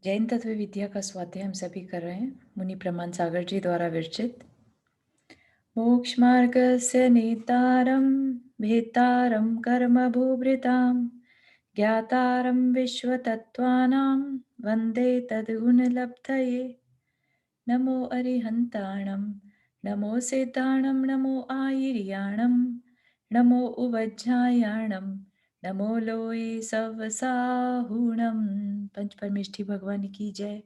जैन तत्व विद्या का स्वाध्याय हम सभी कर रहे हैं। मुनि प्रमाण सागर जी द्वारा विरचित। मोक्षमार्गस्य नेतारं भेतारं कर्मभूभृतां ज्ञातारं विश्वतत्त्वानां वन्दे तद्गुणलब्धये। नमो अरिहन्ताणं नमो सिद्धाणं नमो आयर्याणं नमो उवज्झायाणं नमो लोये सवसाहुणं। पंच परमेष्ठी भगवान की जय।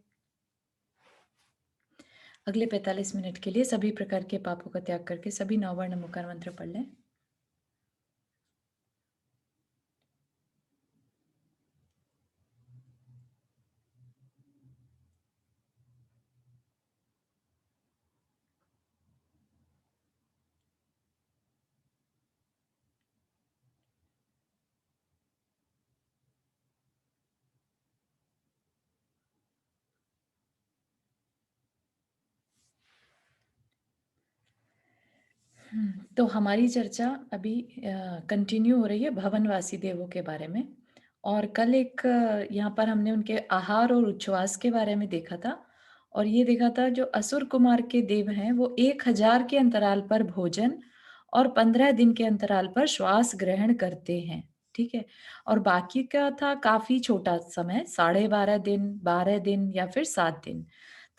अगले 45 मिनट के लिए सभी प्रकार के पापों का त्याग करके सभी नौवर्ण मुकार मंत्र पढ़ लें। तो हमारी चर्चा अभी कंटिन्यू हो रही है भवनवासी देवों के बारे में। और कल एक यहाँ पर हमने उनके आहार और उच्छ्वास के बारे में देखा था। और ये देखा था जो असुर कुमार के देव हैं वो 1000 के अंतराल पर भोजन और 15 दिन के अंतराल पर श्वास ग्रहण करते हैं। ठीक है। और बाकी का था काफी छोटा समय, 12.5 दिन, 12 दिन या फिर 7 दिन।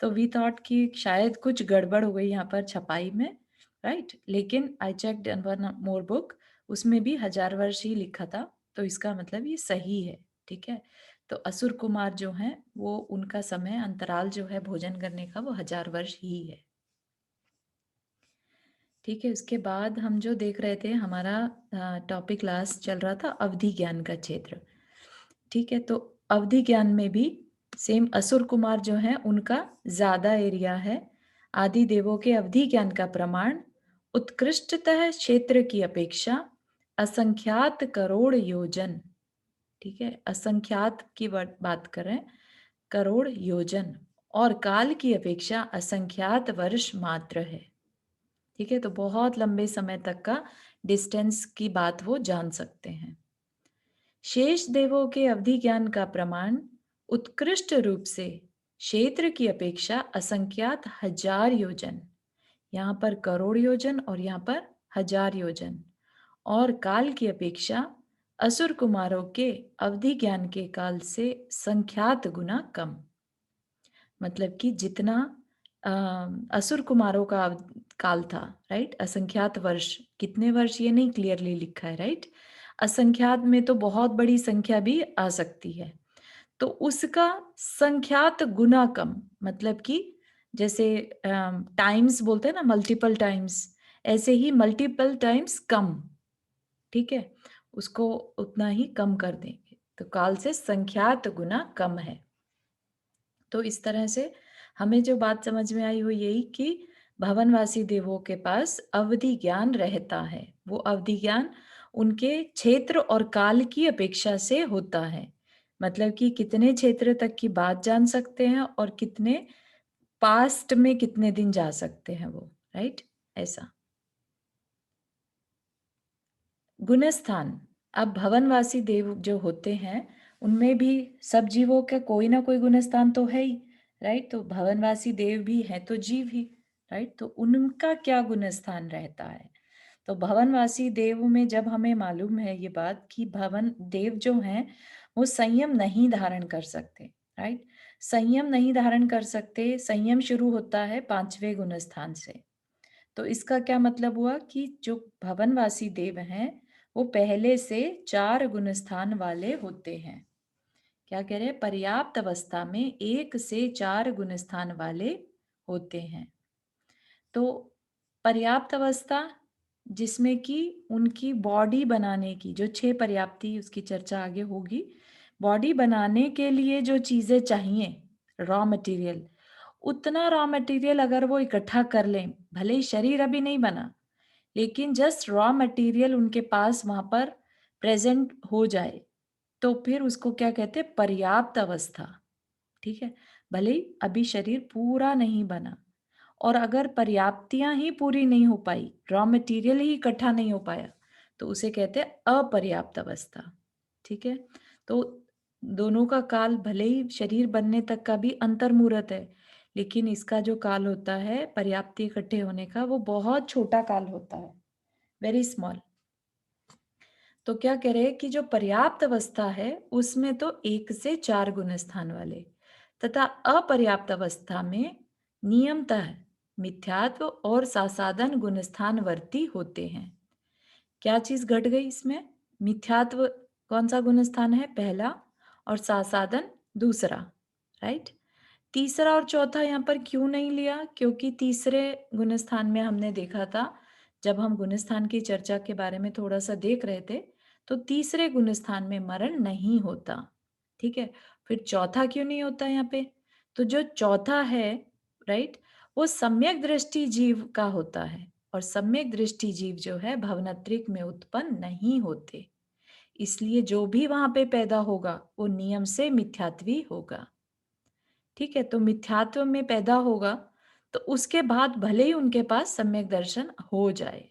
तो वी थॉट कि शायद कुछ गड़बड़ हो गई यहाँ पर छपाई में, राइट। लेकिन I checked one more book, उसमें भी 1000 वर्ष ही लिखा था। तो इसका मतलब ये सही है। ठीक है। तो असुर कुमार जो हैं वो उनका समय अंतराल जो है भोजन करने का वो 1000 वर्ष ही है। ठीक है। उसके बाद हम जो देख रहे थे, हमारा टॉपिक क्लास चल रहा था अवधि ज्ञान का क्षेत्र। ठीक है। तो अवधि ज्ञान में भी सेम असुर कुमार जो है उनका ज्यादा एरिया है। आदि देवों के अवधि ज्ञान का प्रमाण उत्कृष्टतः क्षेत्र की अपेक्षा असंख्यात करोड़ योजन। ठीक है। असंख्यात की बात करें, करोड़ योजन, और काल की अपेक्षा असंख्यात वर्ष मात्र है। ठीक है। तो बहुत लंबे समय तक का डिस्टेंस की बात वो जान सकते हैं। शेष देवों के अवधि ज्ञान का प्रमाण उत्कृष्ट रूप से क्षेत्र की अपेक्षा असंख्यात 1000 योजन, यहाँ पर करोड़ योजन और यहाँ पर 1000 योजन, और काल की अपेक्षा असुर कुमारों के अवधि ज्ञान के काल से संख्यात गुना कम। मतलब कि जितना असुर कुमारों का काल था, राइट, असंख्यात वर्ष, कितने वर्ष ये नहीं क्लियरली लिखा है, राइट। असंख्यात में तो बहुत बड़ी संख्या भी आ सकती है, तो उसका संख्यात गुना कम। मतलब कि जैसे टाइम्स बोलते हैं ना, मल्टीपल टाइम्स, ऐसे ही मल्टीपल टाइम्स कम। ठीक है। उसको उतना ही कम कर देंगे, तो काल से संख्यात गुना कम है। तो इस तरह से हमें जो बात समझ में आई वो यही कि भवनवासी देवों के पास अवधि ज्ञान रहता है। वो अवधि ज्ञान उनके क्षेत्र और काल की अपेक्षा से होता है। मतलब कि कितने क्षेत्र तक की बात जान सकते हैं और कितने पास्ट में कितने दिन जा सकते हैं वो, राइट, ऐसा। गुणस्थान। अब भवनवासी देव जो होते हैं उनमें भी सब जीवों का कोई ना कोई गुणस्थान तो है ही, राइट। तो भवनवासी देव भी हैं तो जीव ही, राइट। तो उनका क्या गुणस्थान रहता है? तो भवनवासी देव में जब हमें मालूम है ये बात कि भवन देव जो हैं वो संयम नहीं धारण कर सकते, राइट। संयम नहीं धारण कर सकते। संयम शुरू होता है 5वें गुणस्थान से। तो इसका क्या मतलब हुआ कि जो भवनवासी देव हैं वो पहले से 4 गुणस्थान वाले होते हैं। क्या कह रहे हैं? पर्याप्त अवस्था में 1 से 4 गुणस्थान वाले होते हैं। तो पर्याप्त अवस्था जिसमें कि उनकी बॉडी बनाने की जो 6 पर्याप्ति, उसकी चर्चा आगे होगी। बॉडी बनाने के लिए जो चीजें चाहिए, रॉ मटेरियल, उतना रॉ मटेरियल अगर वो इकट्ठा कर लें, भले ही शरीर अभी नहीं बना, लेकिन जस्ट रॉ मटेरियल उनके पास वहां पर प्रेजेंट हो जाए, तो फिर उसको क्या कहते हैं? पर्याप्त अवस्था। ठीक है। भले ही अभी शरीर पूरा नहीं बना, और अगर पर्याप्तियां ही पूरी नहीं हो पाई, रॉ मटेरियल ही इकट्ठा नहीं हो पाया, तो उसे कहते हैं अपर्याप्त अवस्था। ठीक है। तो दोनों का काल भले ही शरीर बनने तक का भी अंतर्मुहूर्त है, लेकिन इसका जो काल होता है पर्याप्ति इकट्ठे होने का, वो बहुत छोटा काल होता है, वेरी स्मॉल। तो क्या कह रहे हैं कि जो पर्याप्त अवस्था है उसमें तो 1 से 4 गुण स्थान वाले, तथा अपर्याप्त अवस्था में नियमतः मिथ्यात्व और सासाधन गुण स्थान वर्ती होते हैं। क्या चीज घट गई इसमें? मिथ्यात्व कौन सा गुण स्थान है? पहला, और सासाधन दूसरा, राइट। तीसरा और चौथा यहाँ पर क्यों नहीं लिया? क्योंकि तीसरे गुण स्थान में हमने देखा था, जब हम गुण स्थान की चर्चा के बारे में थोड़ा सा देख रहे थे, तो तीसरे गुण स्थान में मरण नहीं होता, ठीक है। फिर चौथा क्यों नहीं होता यहाँ पे? तो जो चौथा है, राइट, वो सम्यक दृष्टि जीव का होता है, और सम्यक दृष्टि जीव जो है भवनत्रिक में उत्पन्न नहीं होते, इसलिए जो भी वहां पे पैदा होगा वो नियम से मिथ्यात्वी होगा, ठीक है। तो मिथ्यात्व में पैदा होगा तो उसके बाद भले ही उनके पास सम्यक दर्शन हो जाए,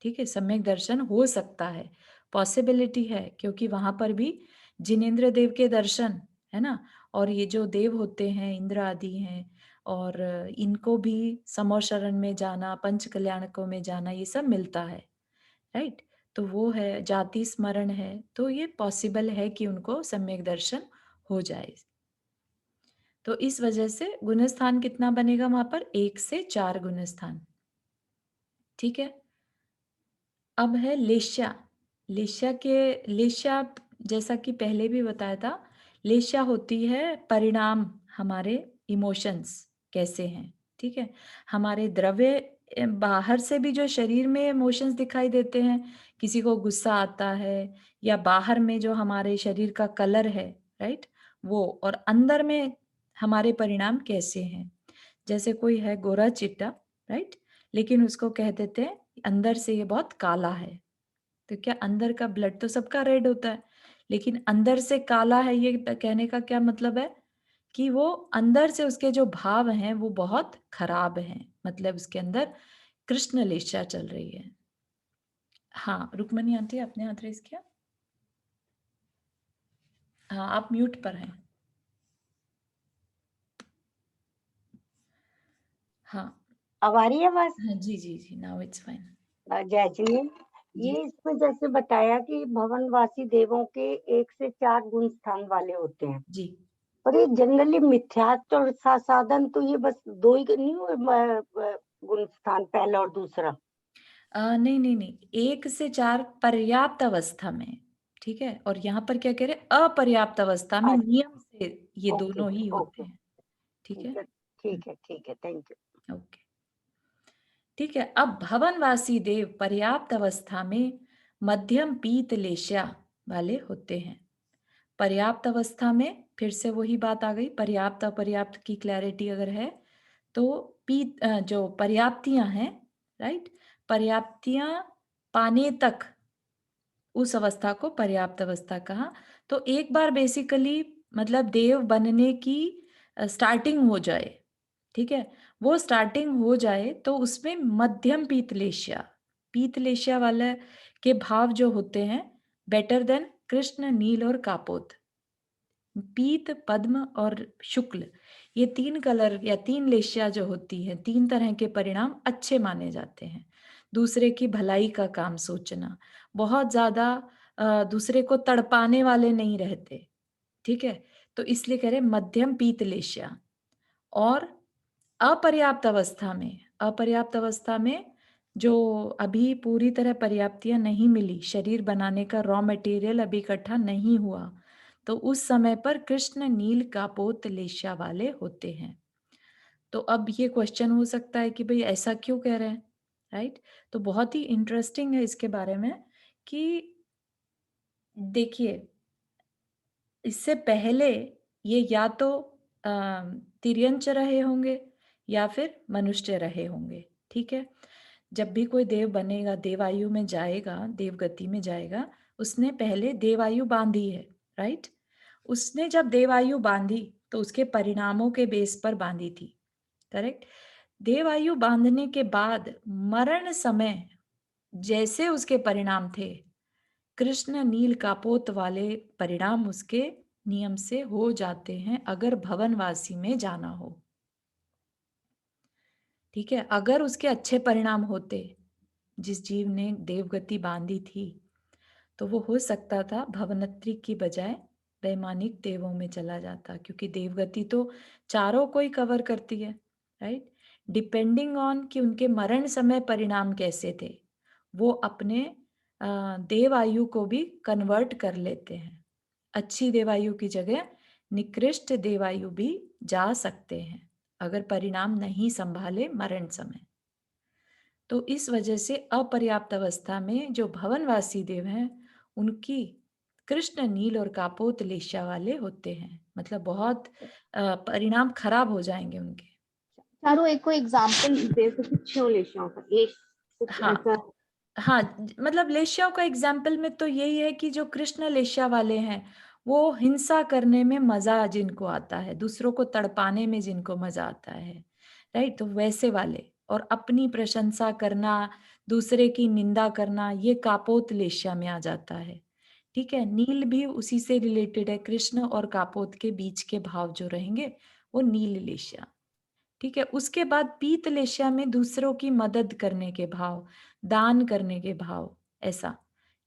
ठीक है, सम्यक दर्शन हो सकता है, पॉसिबिलिटी है, क्योंकि वहां पर भी जिनेंद्र देव के दर्शन है ना, और ये जो देव होते हैं इंद्र आदि हैं, और इनको भी समो शरण में जाना, पंच कल्याणकों में जाना, ये सब मिलता है, राइट। तो वो है, जाति स्मरण है, तो ये पॉसिबल है कि उनको सम्यक दर्शन हो जाए। तो इस वजह से गुण स्थान कितना बनेगा वहां पर? 1 से 4 गुण स्थान, ठीक है। अब है लेश्या। लेश्या जैसा कि पहले भी बताया था, लेश्या होती है परिणाम, हमारे इमोशंस कैसे हैं, ठीक है। हमारे द्रव्य बाहर से भी जो शरीर में इमोशंस दिखाई देते हैं, किसी को गुस्सा आता है, या बाहर में जो हमारे शरीर का कलर है, राइट, वो, और अंदर में हमारे परिणाम कैसे हैं। जैसे कोई है गोरा चिट्टा, राइट, लेकिन उसको कह देते हैं अंदर से ये बहुत काला है। तो क्या अंदर का ब्लड तो सबका रेड होता है, लेकिन अंदर से काला है, ये कहने का क्या मतलब है? कि वो अंदर से उसके जो भाव हैं वो बहुत खराब हैं, मतलब उसके अंदर कृष्ण लेशा चल रही है। हाँ, रुक्मणी आंटी आपने हाथ रेस किया। हाँ, आप म्यूट पर हैं। हाँ। अब आ रही है आवाज? हाँ जी जी जी, नाउ इट्स फाइन। जय जी। जी ये इसमें जैसे बताया कि भवनवासी देवों के 1 से 4 गुण स्थान वाले होते हैं, जी। पर ये जनरली मिथ्यात्व और साधन तो ये बस 2 ही नहीं हुए गुण स्थान, पहला और दूसरा। नहीं नहीं नहीं, 1 से 4 पर्याप्त अवस्था में, ठीक है। और यहाँ पर क्या कह रहे हैं? अपर्याप्त अवस्था में अच्छा, नियम से ये ओके दोनों ही होते ओके, हैं, ठीक ठीक है। है ठीक है ठीक है, थैंक यू। ओके, ठीक है। अब भवनवासी देव पर्याप्त अवस्था में मध्यम पीत लेशा वाले होते हैं। पर्याप्त अवस्था में फिर से वही बात आ गई, पर्याप्त अपर्याप्त की क्लैरिटी अगर है तो जो पर्याप्तियां हैं, राइट, पर्याप्तियां पाने तक उस अवस्था को पर्याप्त अवस्था कहा। तो एक बार बेसिकली मतलब देव बनने की स्टार्टिंग हो जाए, ठीक है, वो स्टार्टिंग हो जाए तो उसमें मध्यम पीतलेशिया, पीतलेशिया वाला के भाव जो होते हैं बेटर देन कृष्ण, नील और कापोत। पीत, पद्म और शुक्ल, ये 3 कलर या 3 लेशिया जो होती है, 3 तरह के परिणाम अच्छे माने जाते हैं। दूसरे की भलाई का काम सोचना, बहुत ज्यादा दूसरे को तड़पाने वाले नहीं रहते, ठीक है। तो इसलिए कह रहे मध्यम पीत लेशिया। और अपर्याप्त अवस्था में जो अभी पूरी तरह पर्याप्तियां नहीं मिली, शरीर बनाने का रॉ मटेरियल अभी इकट्ठा नहीं हुआ, तो उस समय पर कृष्ण, नील, कापोत लेशा वाले होते हैं। तो अब ये क्वेश्चन हो सकता है कि भाई ऐसा क्यों कह रहे हैं, राइट। तो बहुत ही इंटरेस्टिंग है इसके बारे में कि देखिए, इससे पहले ये या तो अ, तिर्यंच रहे होंगे या फिर मनुष्य रहे होंगे, ठीक है। जब भी कोई देव बनेगा, देवायु में जाएगा, देवगति में जाएगा, उसने पहले देवायु बांधी है, राइट। उसने जब देवायु बांधी तो उसके परिणामों के बेस पर बांधी थी, करेक्ट। देवायु बांधने के बाद मरण समय जैसे उसके परिणाम थे, कृष्ण, नील, कापोत वाले परिणाम उसके नियम से हो जाते हैं अगर भवनवासी में जाना हो। ठीक है, अगर उसके अच्छे परिणाम होते, जिस जीव ने देवगति बांधी थी, तो वो हो सकता था भवनत्री की बजाय वैमानिक देवों में चला जाता, क्योंकि देवगति तो चारों को ही कवर करती है, राइट। डिपेंडिंग ऑन कि उनके मरण समय परिणाम कैसे थे, वो अपने देवायु को भी कन्वर्ट कर लेते हैं। अच्छी देवायु की जगह निकृष्ट देवायु भी जा सकते हैं अगर परिणाम नहीं संभाले मरण समय। तो इस वजह से अपर्याप्त अवस्था में जो भवनवासी देव हैं, उनकी कृष्ण नील और कापोत लेशा वाले होते हैं, मतलब बहुत परिणाम खराब हो जाएंगे उनके। चारों एक को एग्जाम्पल दे सकते, छह लेशियों का एक कुछ हाँ ऐसा? हाँ, मतलब लेश्याओं का एग्जाम्पल में तो यही है कि जो कृष्ण लेश्या वाले हैं, वो हिंसा करने में मजा जिनको आता है, दूसरों को तड़पाने में जिनको मजा आता है, राइट, तो वैसे वाले। और अपनी प्रशंसा करना, दूसरे की निंदा करना, ये कापोत लेश्या में आ जाता है। ठीक है, नील भी उसी से रिलेटेड है, कृष्ण और कापोत के बीच के भाव जो रहेंगे वो नील लेश्या। ठीक है, उसके बाद पीत लेश्या में दूसरों की मदद करने के भाव, दान करने के भाव, ऐसा।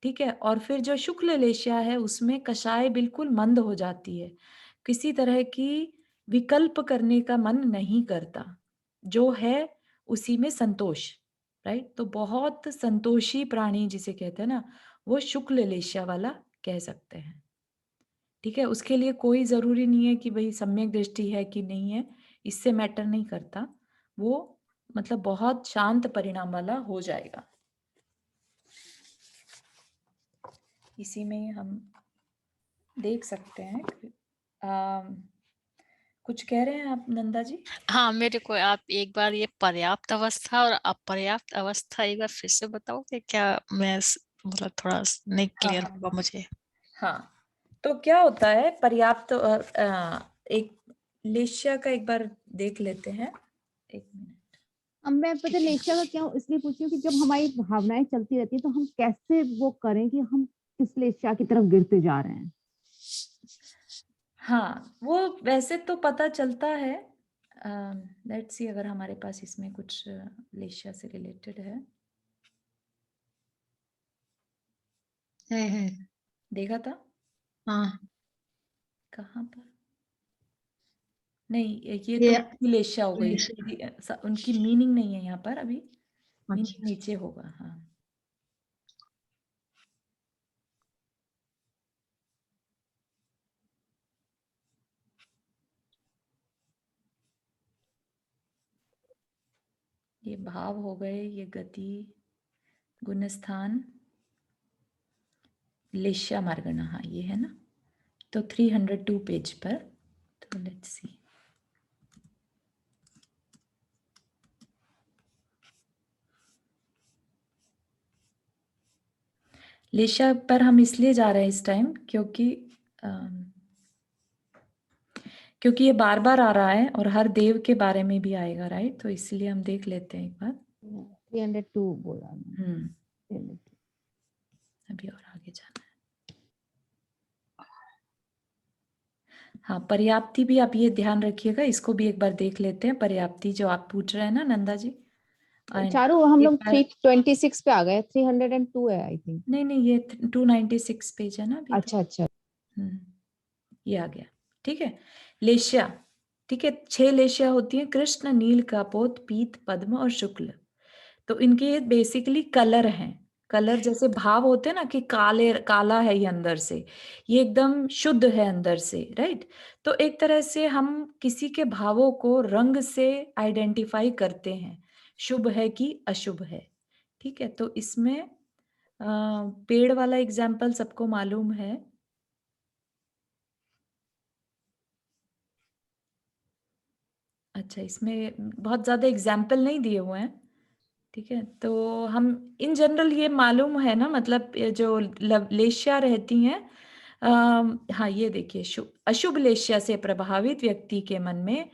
ठीक है, और फिर जो शुक्ल लेश्या है उसमें कषाय बिल्कुल मंद हो जाती है, किसी तरह की विकल्प करने का मन नहीं करता, जो है उसी में संतोष, राइट। तो बहुत संतोषी प्राणी जिसे कहते हैं ना, वो शुक्ल लेश्या वाला कह सकते हैं। ठीक है, उसके लिए कोई ज़रूरी नहीं है कि भई सम्यक दृष्टि है कि नहीं है, इससे मैटर नहीं करता। वो मतलब बहुत शांत परिणाम वाला हो जाएगा। इसी में हम देख सकते हैं। कुछ कह रहे हैं आप नंदा जी? हाँ, मेरे को आप एक बार ये पर्याप्त अवस्था और अपर्याप्त अवस्था एक बार फिर से बताओगे क्या? मैं मतलब थोड़ा नहीं हाँ, क्लियर हाँ। हुआ मुझे। हाँ, तो क्या होता है पर्याप्त एक लेश्या का एक बार देख लेते हैं। 1 मिनट। अब मैं पता लेशिया का क्यों इसलिए पूछी हूँ कि जब हमारी भावनाएं चलती रहती है तो हम कैसे वो करें कि हम किस लेशिया की तरफ गिरते जा रहे हैं। हाँ, वो वैसे तो पता चलता है। लेट्स सी अगर हमारे पास इसमें कुछ लेशिया से रिलेटेड है। है। देखा था? हाँ, कहाँ पर? नहीं, ये तो ये उनकी लेशिया हो गई। लेशिया। उनकी मीनिंग नहीं है यहाँ पर अभी, मीनिंग अच्छा। नीचे होगा। हाँ, ये भाव हो गए, ये गति, गुणस्थान, लेशिया मार्गना, हाँ ये है ना। तो 302 पेज पर, तो लेट्स सी। लेशिया पर हम इसलिए जा रहे हैं इस टाइम क्योंकि ये बार बार आ रहा है और हर देव के बारे में भी आएगा, राइट। तो इसलिए हम देख लेते हैं एक बार। 302 बोला मैंने। हम्म 302। अभी और आगे जाना है। हाँ, पर्याप्ति भी आप ये ध्यान रखिएगा, इसको भी एक बार देख लेते हैं। पर्याप्ति जो आप पूछ रहे हैं ना नंदा जी, चारों हम एक लोग बार 326 पे आ गए, 302 है आई थिंक। नहीं, ये 296 पेज है ना अभी तो। अच्छा अच्छा। हम्म ये आ गया। ठीक है, लेशिया। ठीक है, 6 लेशिया होती हैं, कृष्ण, नील, कापोत, पीत, पद्म और शुक्ल। तो इनके बेसिकली कलर हैं। कलर जैसे भाव होते हैं ना कि काले, काला है ये अंदर से, ये एकदम शुद्ध है अंदर से, राइट। तो एक तरह से हम किसी के भावों को रंग से आइडेंटिफाई करते हैं, शुभ है कि अशुभ है। ठीक है, तो इसमें पेड़ वाला एग्जाम्पल सबको मालूम है। अच्छा, इसमें बहुत ज्यादा एग्जाम्पल नहीं दिए हुए हैं। ठीक है, तो हम इन जनरल ये मालूम है ना, मतलब ये जो लेश्या रहती हैं, हाँ ये देखिए, अशुभ लेश्या से प्रभावित व्यक्ति के मन में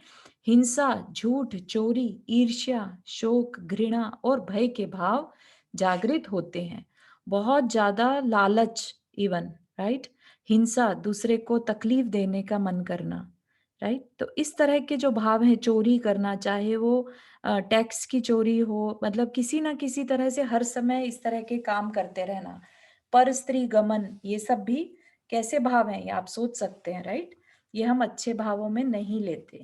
हिंसा, झूठ, चोरी, ईर्ष्या, शोक, घृणा और भय के भाव जागृत होते हैं। बहुत ज्यादा लालच, इवन, राइट, हिंसा, दूसरे को तकलीफ देने का मन करना, राइट। तो इस तरह के जो भाव हैं, चोरी करना, चाहे वो टैक्स की चोरी हो, मतलब किसी ना किसी तरह से हर समय इस तरह के काम करते रहना, पर स्त्री गमन, ये सब भी कैसे भाव हैं, ये आप सोच सकते हैं, राइट। ये हम अच्छे भावों में नहीं लेते,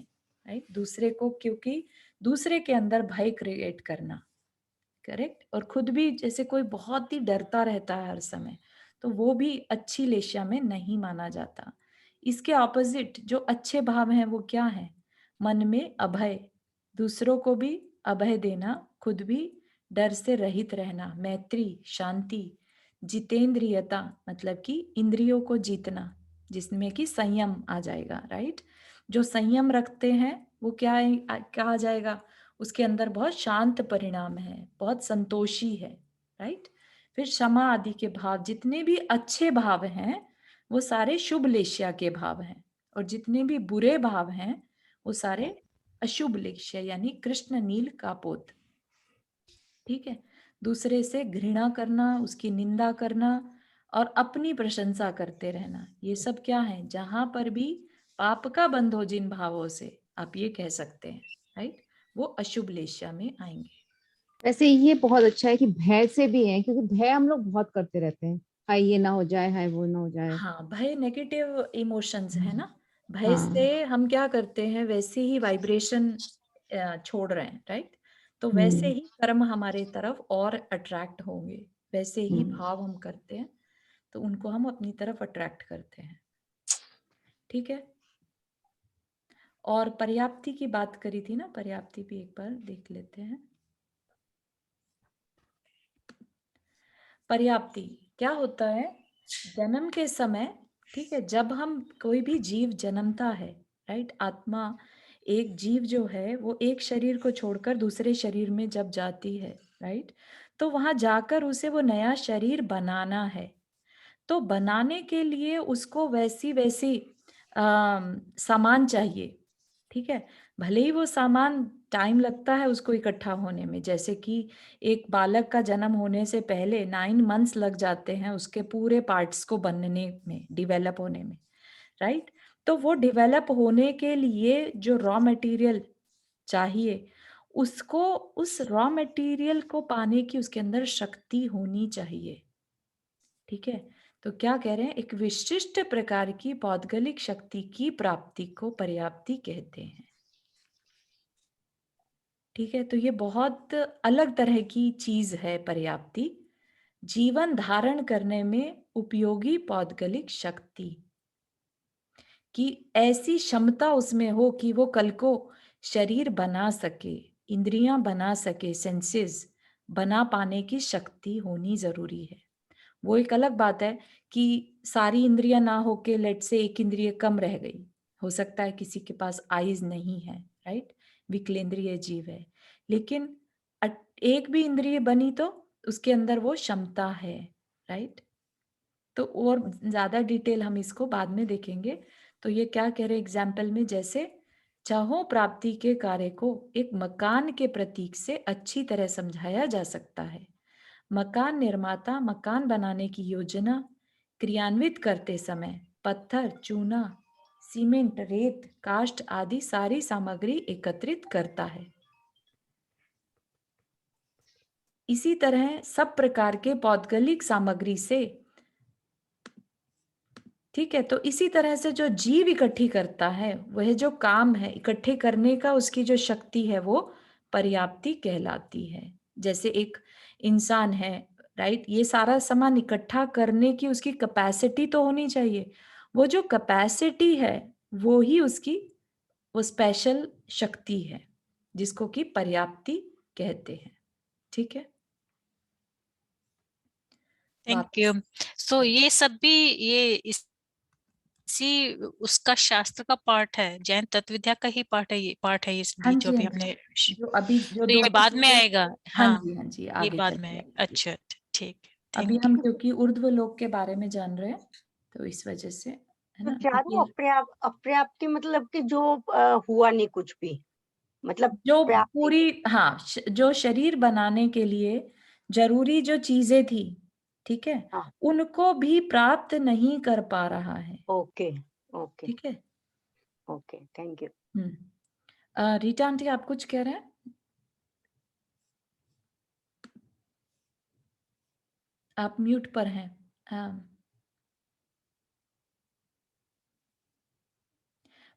राइट। दूसरे को, क्योंकि दूसरे के अंदर भय क्रिएट करना, करेक्ट। और खुद भी जैसे कोई बहुत ही डरता रहता है हर समय, तो वो भी अच्छी लेशिया में नहीं माना जाता। इसके ऑपोजिट जो अच्छे भाव हैं वो क्या है? मन में अभय, दूसरों को भी अभय देना, खुद भी डर से रहित रहना, मैत्री, शांति, जितेंद्रियता, मतलब कि इंद्रियों को जीतना, जिसमें कि संयम आ जाएगा, राइट। जो संयम रखते हैं वो क्या कहा जाएगा, उसके अंदर बहुत शांत परिणाम है, बहुत संतोषी है, राइट। फिर क्षमा आदि के भाव, जितने भी अच्छे भाव हैं वो सारे शुभ लेशिया के भाव हैं, और जितने भी बुरे भाव हैं वो सारे अशुभ लेशिया, यानी कृष्ण नील कापोत, ठीक है। दूसरे से घृणा करना, उसकी निंदा करना और अपनी प्रशंसा करते रहना, ये सब क्या है? जहां पर भी पाप का बंध हो जिन भावों से, आप ये कह सकते हैं, राइट, वो अशुभ लेशिया में आएंगे। वैसे ये बहुत अच्छा है कि भय से भी है, क्योंकि भय हम लोग बहुत करते रहते हैं, हाय ये ना हो जाए, हाय वो ना हो जाए। हाँ, भय नेगेटिव इमोशंस है ना। भय हाँ। से हम क्या करते हैं, वैसे ही वाइब्रेशन छोड़ रहे हैं, राइट। तो वैसे ही कर्म हमारे तरफ और अट्रैक्ट होंगे, वैसे ही भाव हम करते हैं तो उनको हम अपनी तरफ अट्रैक्ट करते हैं, ठीक है। और पर्याप्ति की बात करी थी ना, पर्याप्ति भी एक बार देख लेते हैं। पर्याप्ति क्या होता है? जन्म के समय, ठीक है, जब हम कोई भी जीव जन्मता है, राइट, आत्मा, एक जीव जो है वो एक शरीर को छोड़कर दूसरे शरीर में जब जाती है, राइट, तो वहां जाकर उसे वो नया शरीर बनाना है। तो बनाने के लिए उसको वैसी वैसी सामान चाहिए, ठीक है। भले ही वो सामान टाइम लगता है उसको इकट्ठा होने में, जैसे कि एक बालक का जन्म होने से पहले 9 मंथ्स लग जाते हैं उसके पूरे पार्ट्स को बनने में, डिवेलप होने में, राइट। तो वो डिवेलप होने के लिए जो रॉ मटेरियल चाहिए, उसको, उस रॉ मटेरियल को पाने की उसके अंदर शक्ति होनी चाहिए, ठीक है। तो क्या कह रहे हैं, एक विशिष्ट प्रकार की पौद्गलिक शक्ति की प्राप्ति को पर्याप्ति कहते हैं, ठीक है। तो ये बहुत अलग तरह की चीज है पर्याप्ति, जीवन धारण करने में उपयोगी पौद्गलिक शक्ति कि ऐसी क्षमता उसमें हो कि वो कल को शरीर बना सके, इंद्रियां बना सके, सेंसेस बना पाने की शक्ति होनी जरूरी है। वो एक अलग बात है कि सारी इंद्रियां ना होके, लेट से एक इंद्रिय कम रह गई, हो सकता है किसी के पास आईज नहीं है, राइट, विकलेंद्रिय जीव है, लेकिन एक भी इंद्रिय बनी तो उसके अंदर वो क्षमता है, राइट। तो और ज्यादा डिटेल हम इसको बाद में देखेंगे। तो ये क्या कह रहे एग्जाम्पल में, जैसे चाहो प्राप्ति के कार्य को एक मकान के प्रतीक से अच्छी तरह समझाया जा सकता है। मकान निर्माता मकान बनाने की योजना क्रियान्वित करते समय पत्थर, चूना, सीमेंट, रेत, काष्ठ आदि सारी सामग्री एकत्रित करता है। इसी तरह सब प्रकार के पौद्गलिक सामग्री से, ठीक है, तो इसी तरह से जो जीव इकट्ठी करता है, वह जो काम है इकट्ठे करने का, उसकी जो शक्ति है वो पर्याप्ति कहलाती है। जैसे एक इंसान है, राइट, ये सारा सामान इकट्ठा करने की उसकी कैपेसिटी तो होनी चाहिए, वो जो कैपेसिटी है वो ही उसकी वो स्पेशल शक्ति है जिसको कि पर्याप्ति कहते हैं, ठीक है। Thank you. सो ये सब भी ये इसी उसका शास्त्र का पार्ट है, जैन तत्व विद्या का ही पार्ट है, ये पार्ट है, ये हाँ भी जो जी, भी हाँ जी, हमने। जो अभी जो तो दो ये बाद में आएगा। हाँ हाँ, जी, हाँ जी, ये आगे बाद में चलते आएगा। आएगी। अच्छा, ठीक, अभी थैंक हम यू। क्योंकि ऊर्ध्व लोक के बारे में जान रहे हैं तो इस वजह से, है तो ना, चारों क्योंकि अपर्याप्ति मतलब कि जो हुआ नहीं कुछ भी, मतलब जो प्राप्ति। पूरी, हाँ, जो शरीर बनाने के लिए जरूरी जो चीजें थी, ठीक है, हाँ। उनको भी प्राप्त नहीं कर पा रहा है। ओके, ओके, ठीक है। Okay, thank you. Rita aunty आप कुछ कह रहे हैं? आप म्यूट पर हैं।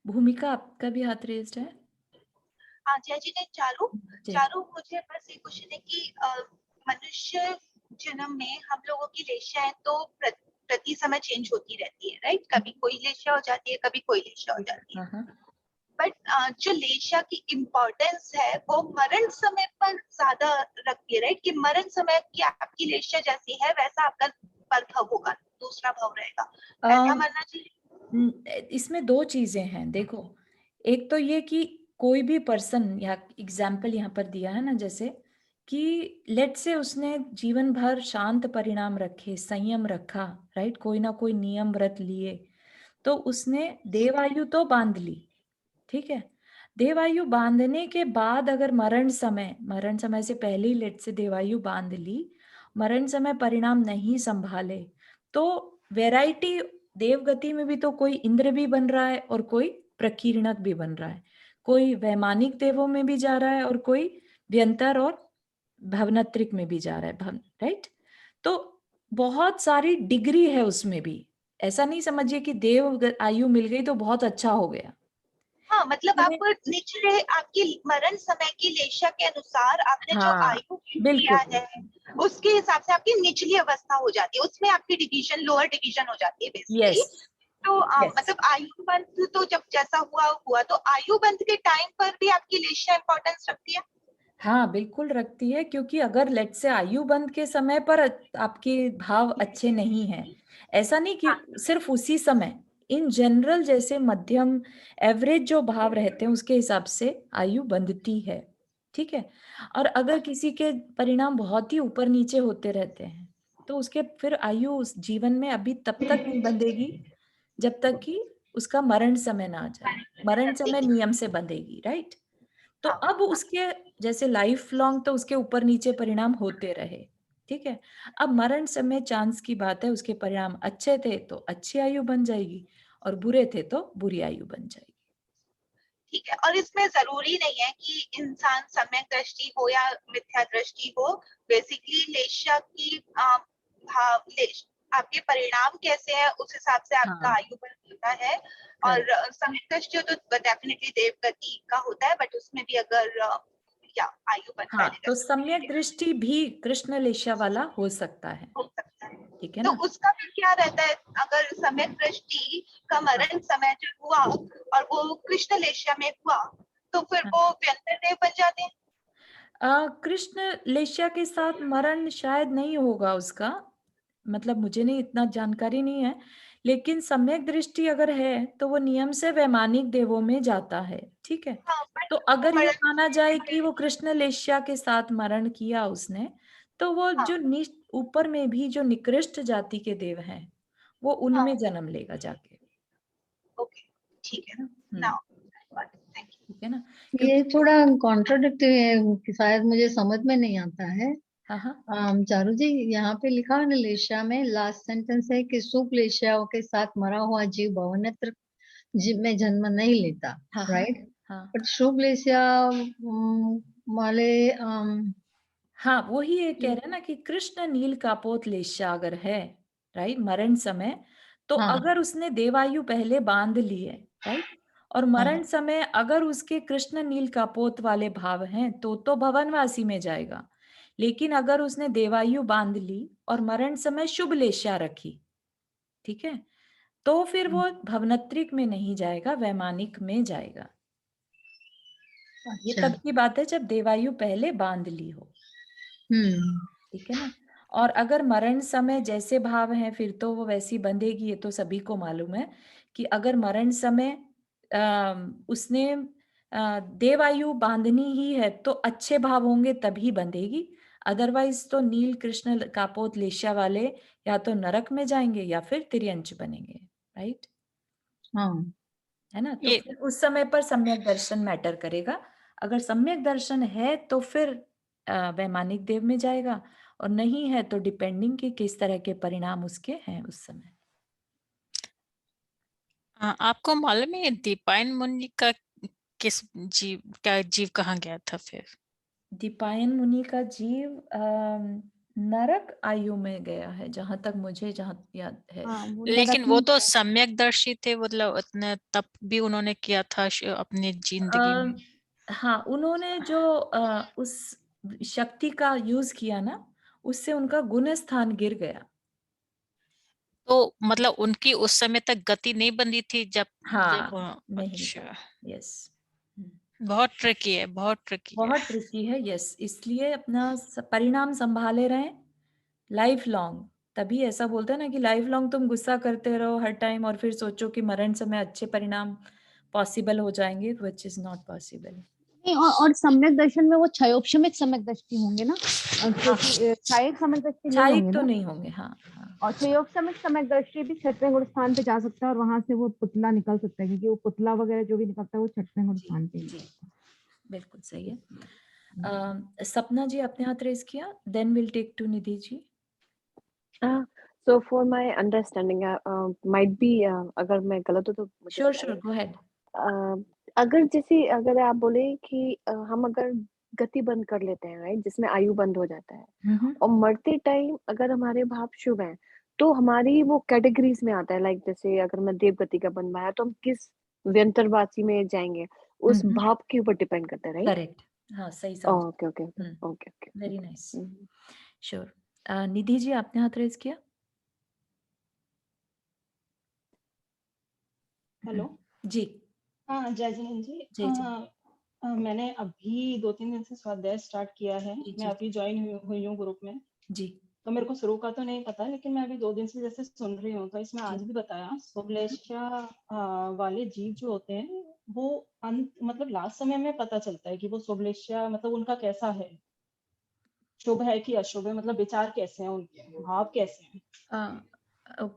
भूमिका आपका भी हाथ रेज्ड है। हाँ जय जी ने चारू जय। चारू मुझे बस ये क्वेश्चन है कि मनुष्य जन्म में हम लोगों की लेशियाएं तो प्रति समय चेंज होती रहती है, राइट? कभी कोई लेशिया हो जाती है, कभी कोई लेशिया हो जाती है, हाँ, बट जो लेशिया की इम्पोर्टेंस है वो मरण समय पर ज्यादा रखती है, राइट? कि मरण समय की आपकी लेशिया जैसी है वैसा आपका परभव होगा, दूसरा भाव रहेगा, ऐसा मानना चाहिए? इसमें दो चीजें हैं। देखो, एक तो ये कि कोई भी पर्सन, या एग्जाम्पल यहाँ पर दिया है ना, जैसे कि लेट से उसने जीवन भर शांत परिणाम रखे, संयम रखा, राइट, कोई ना कोई नियम व्रत लिए, तो उसने देवायु तो बांध ली। ठीक है, देवायु बांधने के बाद अगर मरण समय से पहले ही लेट से देवायु बांध ली, मरण समय परिणाम नहीं संभाले, तो वैरायटी देवगति में भी तो कोई इंद्र भी बन रहा है और कोई प्रकीर्णक भी बन रहा है, कोई वैमानिक देवों में भी जा रहा है और कोई व्यंतर और भवनत्रिक में भी जा रहा है, राइट? तो बहुत सारी डिग्री है उसमें भी। ऐसा नहीं समझिए कि देव आयु मिल गई तो बहुत अच्छा हो गया। हाँ मतलब इसमें- आप निचले आपकी मरण समय की लेशा के अनुसार आपने जो हाँ, आयु किया बिल्कुल। है उसके हिसाब से आपकी निचली अवस्था हो जाती है, उसमें आपकी डिवीजन लोअर डिवीजन हो जाती है बेसिकली। यस, तो yes. मतलब आयु बंध तो जब जैसा हुआ तो आयु बंध के टाइम पर भी आपकी लेशा इंपॉर्टेंस रखती है? हाँ, बिल्कुल रखती है, क्योंकि अगर लेट से आयु बंध के समय पर आपके भाव अच्छे नहीं हैं, ऐसा नहीं कि सिर्फ उसी समय, इन जनरल जैसे मध्यम एवरेज जो भाव रहते हैं उसके हिसाब से आयु बंधती है। ठीक है, और अगर किसी के परिणाम बहुत ही ऊपर नीचे होते रहते हैं तो उसके फिर आयु उस जीवन में अभी तब तक नहीं बंधेगी जब तक कि उसका मरण समय ना आ जाए। मरण समय नियम से बंधेगी, राइट? तो अब उसके जैसे लाइफ लॉन्ग तो उसके ऊपर नीचे परिणाम होते रहे। ठीक है, अब मरण समय चांस की बात है, उसके परिणाम अच्छे थे तो अच्छी आयु बन जाएगी और बुरे थे तो बुरी आयु बन जाएगी। ठीक है, और इसमें जरूरी नहीं है कि इंसान सम्यक दृष्टि हो या मिथ्या दृष्टि हो, बेसिकली लेशा की आपके परिणाम कैसे हैं उस हिसाब से आपका हाँ, आयु बन होता है। और सम्यक दृष्टि तो डेफिनेटली देव गति का होता है, बट उसमें भी अगर या आयु बन हाँ, तो सम्यक दृष्टि भी कृष्ण लेशा वाला हो सकता है। हो सकता है, ठीक है तो ना? उसका फिर क्या रहता है? अगर सम्यक दृष्टि का मरण समय जो हुआ और वो कृष्ण लेशा में हुआ तो फिर वो व्यंतर देव बन जाते हैं? कृष्ण लेशा के साथ मरण शायद नहीं होगा उसका, मतलब मुझे नहीं, इतना जानकारी नहीं है, लेकिन सम्यक दृष्टि अगर है तो वो नियम से वैमानिक देवों में जाता है। ठीक है, हाँ, तो बट वो अगर ये मरण, माना जाए कि वो कृष्ण लेशा के साथ मरण किया उसने, तो वो हाँ, जो ऊपर में भी जो निकृष्ट जाति के देव हैं वो हाँ, उनमें जन्म लेगा जाके। ओके, ठीक है, हम्म, नाउ थैंक यू। ठीक है ना? ये क्योंकि थोड़ा कॉन्ट्रोडिक्टिव है कि शायद मुझे समझ में नहीं आता है। हाँ, हाँ, चारू जी, यहाँ पे लिखा है ना, लेशिया में लास्ट सेंटेंस है कि सुप लेशियाओं के साथ मरा हुआ जीव भवनेत्र में जन्म नहीं लेता, हाँ, राइट? हाँ, बट शुभ लेशिया वाले हाँ, वही ये कह रहे हैं ना कि कृष्ण नील कापोत लेशा अगर है, राइट, मरण समय, तो हाँ, अगर उसने देवायु पहले बांध ली है, राइट, और मरण हाँ, समय अगर उसके कृष्ण नील कापोत वाले भाव हैं तो भवनवासी में जाएगा। लेकिन अगर उसने देवायु बांध ली और मरण समय शुभ लेशा रखी, ठीक है, तो फिर वो भवनत्रिक में नहीं जाएगा, वैमानिक में जाएगा। ये अच्छा, तब की बात है जब देवायु पहले बांध ली हो। ठीक है ना? और अगर मरण समय जैसे भाव हैं फिर तो वो वैसी बंधेगी, ये तो सभी को मालूम है कि अगर मरण समय उसने देवायु बांधनी ही है तो अच्छे भाव होंगे तभी बंधेगी, अदरवाइज तो नील कृष्ण कापोत लेशा वाले या तो नरक में जाएंगे या फिर तिर्यंच बनेंगे, राइट? हाँ, है ना? तो ये फिर उस समय पर सम्यक दर्शन मैटर करेगा। अगर सम्यक दर्शन है तो फिर वैमानिक देव में जाएगा, और नहीं है तो डिपेंडिंग कि किस तरह के परिणाम उसके हैं उस समय। आपको मालूम है दीपायन मुनि का जीव कहाँ गया था फिर? दीपायन मुनि का जीव नरक आयु में गया है, जहां तक मुझे याद है। हाँ, वो लेकिन नरक वो में तो गया। सम्यक दर्शी थे, मतलब उतने तप भी उन्होंने किया था अपनी जिंदगी में। हाँ, उन्होंने जो उस शक्ति का यूज किया ना, उससे उनका गुण स्थान गिर गया। तो मतलब उनकी उस समय तक गति नहीं बंधी थी जब हाँ, नहीं अच्छा, था। यस, बहुत ट्रिकी है, बहुत ट्रिकी है। बहुत ट्रिकी है। यस, इसलिए अपना परिणाम संभाले रहें लाइफ लॉन्ग। तभी ऐसा बोलते हैं ना कि लाइफ लॉन्ग तुम गुस्सा करते रहो हर टाइम और फिर सोचो कि मरण समय अच्छे परिणाम पॉसिबल हो जाएंगे, विच इज नॉट पॉसिबल। नहीं, और सम्यक दर्शन में वो क्षयोपशमित सम्यक दृष्टि होंगे ना, क्योंकि क्षयिक सम्यक दृष्टि नहीं छायिक होंगे तो ना। नहीं होंगे। हाँ हाँ, और क्षयोपशमित सम्यक दृष्टि भी छठवें गुण स्थान पे जा सकता है और वहां से वो पुतला निकल सकता है, क्योंकि वो पुतला वगैरह जो भी निकलता है वो छठवें गुण जी स्थान पे ही जी, निकलता बिल्कुल सही है। है। सपना जी आपने हाथ रेज किया, then will take to Nidhi ji. So for my understanding, might be अगर मैं गलत हूँ तो मुझे श्योर बताइए। Sure, go ahead. अगर जैसे अगर आप बोले कि हम अगर गति बंद कर लेते हैं, राइट, जिसमें आयु बंद हो जाता है, और मरते टाइम अगर हमारे भाव शुभ हैं तो हमारी वो कैटेगरीज में आता है, लाइक जैसे अगर मैं देव गति का बन पाया तो हम किस व्यंतरवासी में जाएंगे उस भाव के ऊपर डिपेंड करता है, राइट? करेक्ट, हाँ सही समझ। Okay okay okay okay okay very nice, sure. Nidhi ji आपने हाथ रेज किया। हेलो जी हाँ, जय जिनेन्द्र जी। जी जी मैंने अभी 2-3 दिन से स्वाध्याय स्टार्ट किया है। जी मैं जी अभी ज्वाइन हुई हूँ ग्रुप में, जी तो मेरे को शुरू का तो नहीं पता, लेकिन मैं अभी 2 दिन से जैसे सुन रही हूँ, तो इसमें आज जी भी बताया शुभलेशा वाले जीव जो होते हैं वो अंत मतलब लास्ट समय में पता चलता है कि वो शुभलेशा मतलब उनका कैसा है, शुभ है कि अशुभ है, मतलब विचार कैसे हैं उनके, भाव कैसे हैं। अ,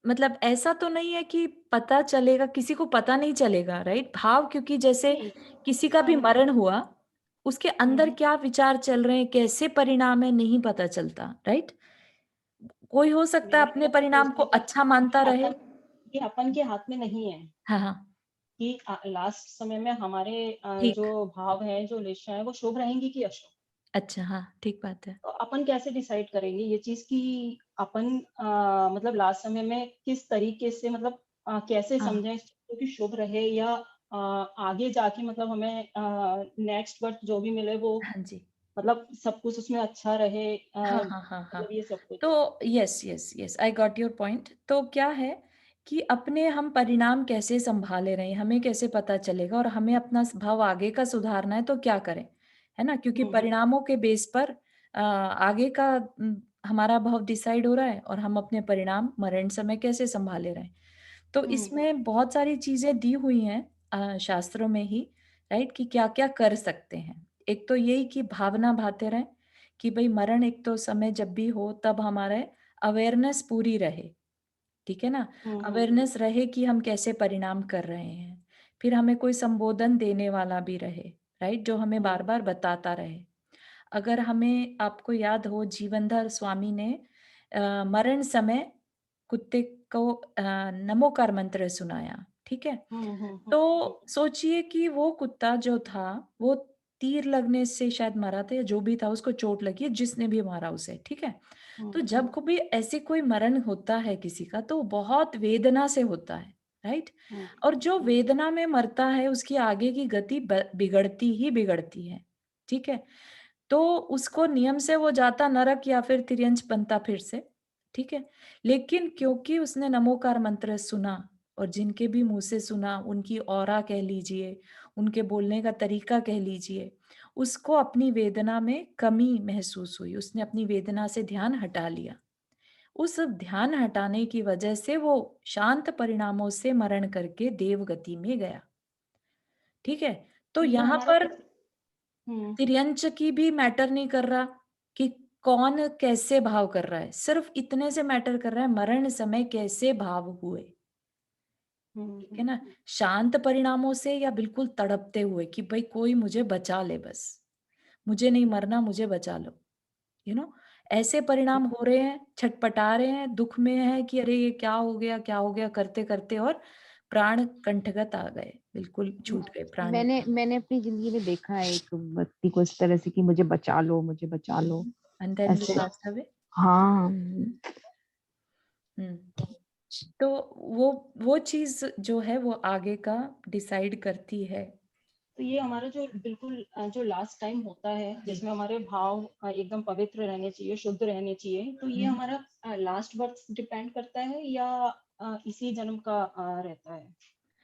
मतलब ऐसा तो नहीं है कि पता चलेगा, किसी को पता नहीं चलेगा, राइट? भाव, क्योंकि जैसे नहीं, किसी का भी मरण हुआ, उसके अंदर क्या विचार चल रहे हैं, कैसे परिणाम है, नहीं पता चलता, राइट? कोई हो सकता है मेरा अपने कहने का परिणाम को मतलब अच्छा मानता रहे। ये अपन के हाथ में नहीं है हाँ हाँ, कि लास्ट समय में हमारे ठीक, जो भाव है, जो लेशा है, वो शुभ रहेंगी कि अशुभ। अच्छा, हाँ ठीक बात है। तो अपन कैसे डिसाइड करेंगे ये चीज कि अपन मतलब लास्ट समय में किस तरीके से मतलब कैसे हाँ समझें इस चीज को कि शुभ रहे या आगे जाके मतलब हमें नेक्स्ट वर्ष जो भी मिले वो हाँ जी, मतलब सब कुछ उसमें अच्छा रहे, हाँ हाँ हाँ हाँ। मतलब ये सब कुछ। तो yes yes yes, I got your point. तो क्या है कि अपने हम परिणाम कैसे संभाले रहे हैं, हमें कैसे पता चलेगा, और हमें अपना भाव आगे का सुधारना है तो क्या करें, है ना? क्योंकि परिणामों के बेस पर आगे का हमारा भाव डिसाइड हो रहा है, और हम अपने परिणाम मरण समय कैसे संभाले रहे हैं। तो इसमें बहुत सारी चीजें दी हुई हैं शास्त्रों में ही, राइट, कि क्या क्या कर सकते हैं। एक तो यही कि भावना भाते रहें कि भाई मरण एक तो समय जब भी हो तब हमारे अवेयरनेस पूरी रहे, ठीक है ना? अवेयरनेस रहे कि हम कैसे परिणाम कर रहे हैं। फिर हमें कोई संबोधन देने वाला भी रहे, राइट, जो हमें बार बार बताता रहे। अगर हमें, आपको याद हो, जीवनधर स्वामी ने मरण समय कुत्ते को नमोकार मंत्र सुनाया, ठीक है? तो सोचिए कि वो कुत्ता जो था वो तीर लगने से शायद मरा था, या जो भी था उसको चोट लगी है, जिसने भी मारा उसे, ठीक है? तो जब कभी ऐसे कोई मरण होता है किसी का तो बहुत वेदना से होता है, राइट? और जो वेदना में मरता है उसकी आगे की गति बिगड़ती ही बिगड़ती है, ठीक है? तो उसको नियम से वो जाता नरक या फिर तिर्यंच बनता फिर से, ठीक है? लेकिन क्योंकि उसने नमोकार मंत्र सुना, और जिनके भी मुंह से सुना, उनकी ऑरा कह लीजिए, उनके बोलने का तरीका कह लीजिए, उसको अपनी वेदना में कमी महसूस हुई, उसने अपनी वेदना से ध्यान हटा लिया। उस ध्यान हटाने की वजह से वो शांत परिणामों से मरण करके देव गति में गया, ठीक है? तो ये यहाँ हमारा पर हम्म तिर्यंच की भी मैटर नहीं कर रहा कि कौन कैसे भाव कर रहा है, सिर्फ इतने से मैटर कर रहा है मरण समय कैसे भाव हुए, ठीक है ना? शांत परिणामों से या बिल्कुल तड़पते हुए कि भाई कोई मुझे बचा ले, बस मुझे नहीं मरना, मुझे बचा लो, यू नो, ऐसे परिणाम हो रहे हैं, छटपटा रहे हैं, दुख में है कि अरे ये क्या हो गया करते करते, और प्राण कंठगत आ गए, बिल्कुल छूट गए प्राण। मैंने अपनी जिंदगी में देखा है एक व्यक्ति को इस तरह से कि मुझे बचा लो, मुझे बचा लो, एंड देन ऐसे। Passed away. हाँ, तो वो चीज जो है वो आगे का डिसाइड करती है। तो ये हमारा जो बिल्कुल जो लास्ट टाइम होता है जिसमें हमारे भाव एकदम पवित्र रहने चाहिए, शुद्ध रहने चाहिए, तो ये हमारा लास्ट बर्थ डिपेंड करता है या इसी जन्म का रहता है?